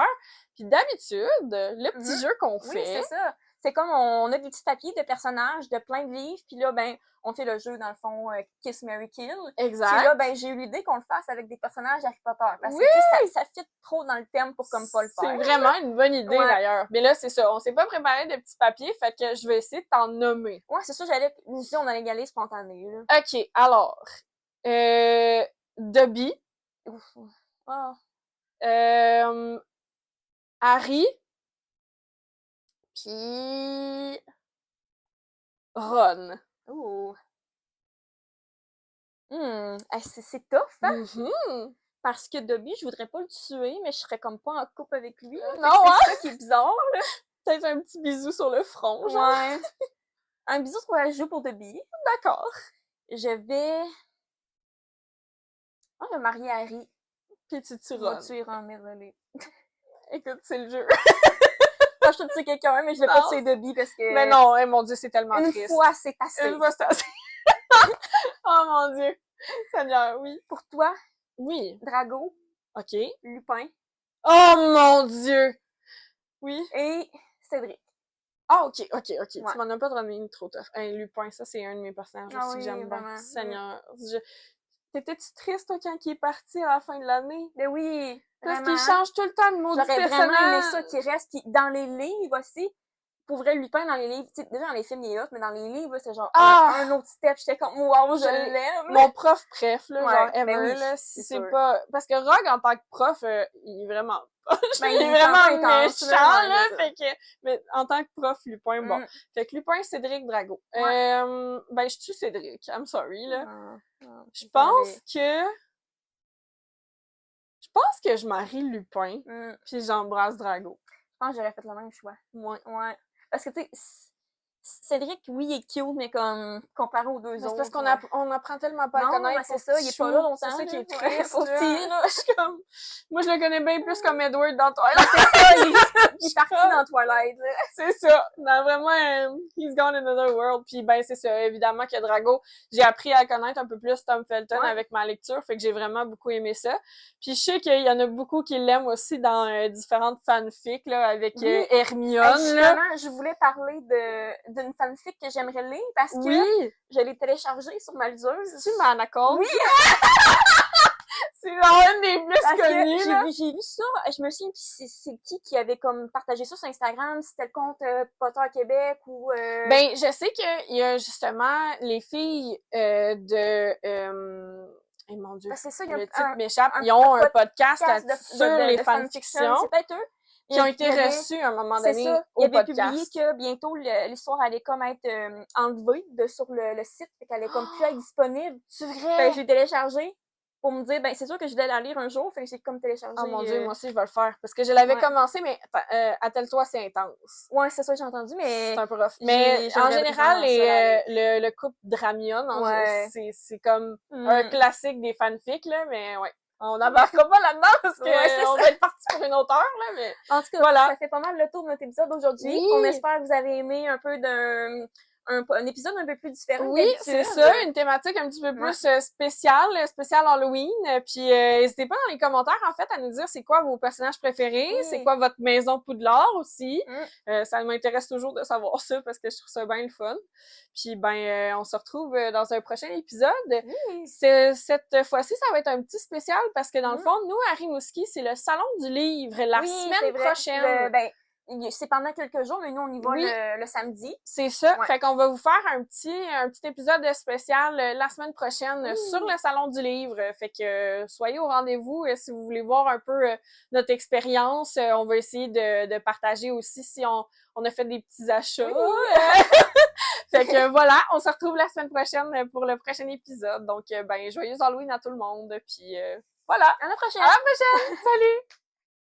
Puis d'habitude, le petit jeu qu'on fait... Oui, c'est ça. C'est comme on a des petits papiers de personnages de plein de livres, puis là, ben, on fait le jeu, dans le fond, Kiss, Marry, Kill. Exact. Puis là, ben, j'ai eu l'idée qu'on le fasse avec des personnages Harry Potter. Parce que, ça fit trop dans le thème pour comme pas le faire. C'est vraiment une bonne idée, d'ailleurs. Mais là, c'est ça. On s'est pas préparé de petits papiers, fait que je vais essayer de t'en nommer. Ouais, c'est ça, nous aussi, on allait y aller spontané, là. OK, alors. Dobby. Harry. Puis... Ron. C'est tough, hein? Parce que Dobby, je voudrais pas le tuer, mais je serais comme pas en couple avec lui. Non, c'est ça qui est bizarre, là. Peut-être un petit bisou sur le front, genre. Ouais. Un bisou courageux pour Dobby. D'accord. Je vais... me marier à Harry. Puis tu Tu vas tueras. tuer en merveilleux. Écoute, c'est le jeu. Moi, je te tuer quelqu'un, mais je vais pas tuer Dobby parce que... Mais non, mon Dieu, c'est tellement Une triste. fois, c'est assez. Une fois, c'est assez. Oh mon Dieu. Seigneur, oui. Pour toi, Oui. Drago, OK. Lupin Oh mon Dieu. Oui. et Cédric. Ah, OK. Tu Ouais. m'en as pas donné une trop tough. Hey, Lupin, ça, c'est un de mes personnages Ah aussi oui, que j'aime bien. vraiment. Seigneur. T'étais-tu triste, toi, quand il est parti à la fin de l'année? Mais oui, Parce vraiment. qu'il change tout le temps de maudit J'aurais vraiment aimé personnage. ça qui reste. Puis dans les livres aussi, pour vrai, Lupin, dans les livres, tu sais, déjà dans les films, il est hot, mais dans les livres, c'est genre un autre step. J'étais comme, wow, je l'aime. Mon prof préf, là, Ouais, genre, ben ever, oui, là, si c'est c'est sûr. pas... Parce que Rogue, en tant que prof, il est vraiment... Ben, il est il est vraiment intense, méchant, là, là, ouais, fait que... Mais en tant que prof, Lupin, bon. Fait que Lupin, Cédric, Drago. Ben, je tue Cédric, I'm sorry, là. Je pense que... Je pense que je marie Lupin, puis j'embrasse Drago. Je pense que j'aurais fait le même choix. Ouais. Ouais. Parce que, tu sais, Cédric, oui, il est cute, mais comme, comparé aux deux Mais autres. c'est parce qu'on apprend tellement pas à le Non, connaître. mais c'est ça, il est pas là longtemps. C'est ça qui est là. triste, Ouais, là. petit, là. Je suis comme... Moi, je le connais bien plus comme Edward dans Twilight. C'est ça, il est parti dans Twilight, là. C'est ça. Dans vraiment, he's gone in another world. Puis ben, c'est ça. Évidemment que Drago, j'ai appris à connaître un peu plus Tom Felton avec ma lecture, fait que j'ai vraiment beaucoup aimé ça. Puis je sais qu'il y en a beaucoup qui l'aiment aussi dans différentes fanfics, là, avec Hermione, justement, je voulais parler d'une fanfic que j'aimerais lire parce que je l'ai téléchargée sur ma liseuse. C'est-tu Manacles? Oui! C'est une des plus connues, là. J'ai vu ça, je me souviens c'est qui avait comme partagé ça sur Instagram, si c'était le compte Potter Québec ou... Ben, je sais qu'il y a justement les filles mon Dieu, c'est ça, le titre m'échappe, ils ont un podcast sur les fanfictions. C'est peut-être eux. Qui ont été reçus à un moment donné au podcast. Il avait publié que bientôt l'histoire allait comme être enlevée sur le site, fait qu'elle allait comme plus être disponible. C'est vrai? Fait que j'ai téléchargé pour me dire, ben c'est sûr que je voulais la lire un jour, fait que j'ai comme téléchargé. Oh mon Dieu, moi aussi je vais le faire. Parce que je l'avais commencé, mais attelle-toi, c'est intense. Ouais, c'est ça que j'ai entendu, mais... C'est un peu rough. Mais en général, le couple Dramion, c'est comme un classique des fanfics, là, mais ouais. On n'embarquera pas là-dedans parce que on va être parti pour une autre heure, là, mais... En tout cas, voilà. Ça fait pas mal le tour de notre épisode d'aujourd'hui. Oui. On espère que vous avez aimé un peu un épisode un peu plus différent. Oui, c'est ça, une thématique un petit peu plus spéciale Halloween. Puis n'hésitez pas dans les commentaires, en fait, à nous dire c'est quoi vos personnages préférés, c'est quoi votre maison Poudlard aussi. Ça m'intéresse toujours de savoir ça parce que je trouve ça bien le fun. Puis ben, on se retrouve dans un prochain épisode. Cette fois-ci, ça va être un petit spécial parce que dans le fond, nous, à Rimouski, c'est le Salon du Livre la semaine prochaine. C'est pendant quelques jours, mais nous, on y va le samedi. C'est ça. Fait qu'on va vous faire un petit épisode spécial la semaine prochaine sur le Salon du Livre. Fait que soyez au rendez-vous si vous voulez voir un peu notre expérience. On va essayer de partager aussi si on a fait des petits achats. Fait que voilà, on se retrouve la semaine prochaine pour le prochain épisode. Donc, ben, joyeux Halloween à tout le monde. Puis voilà. À la prochaine! À la prochaine! Salut!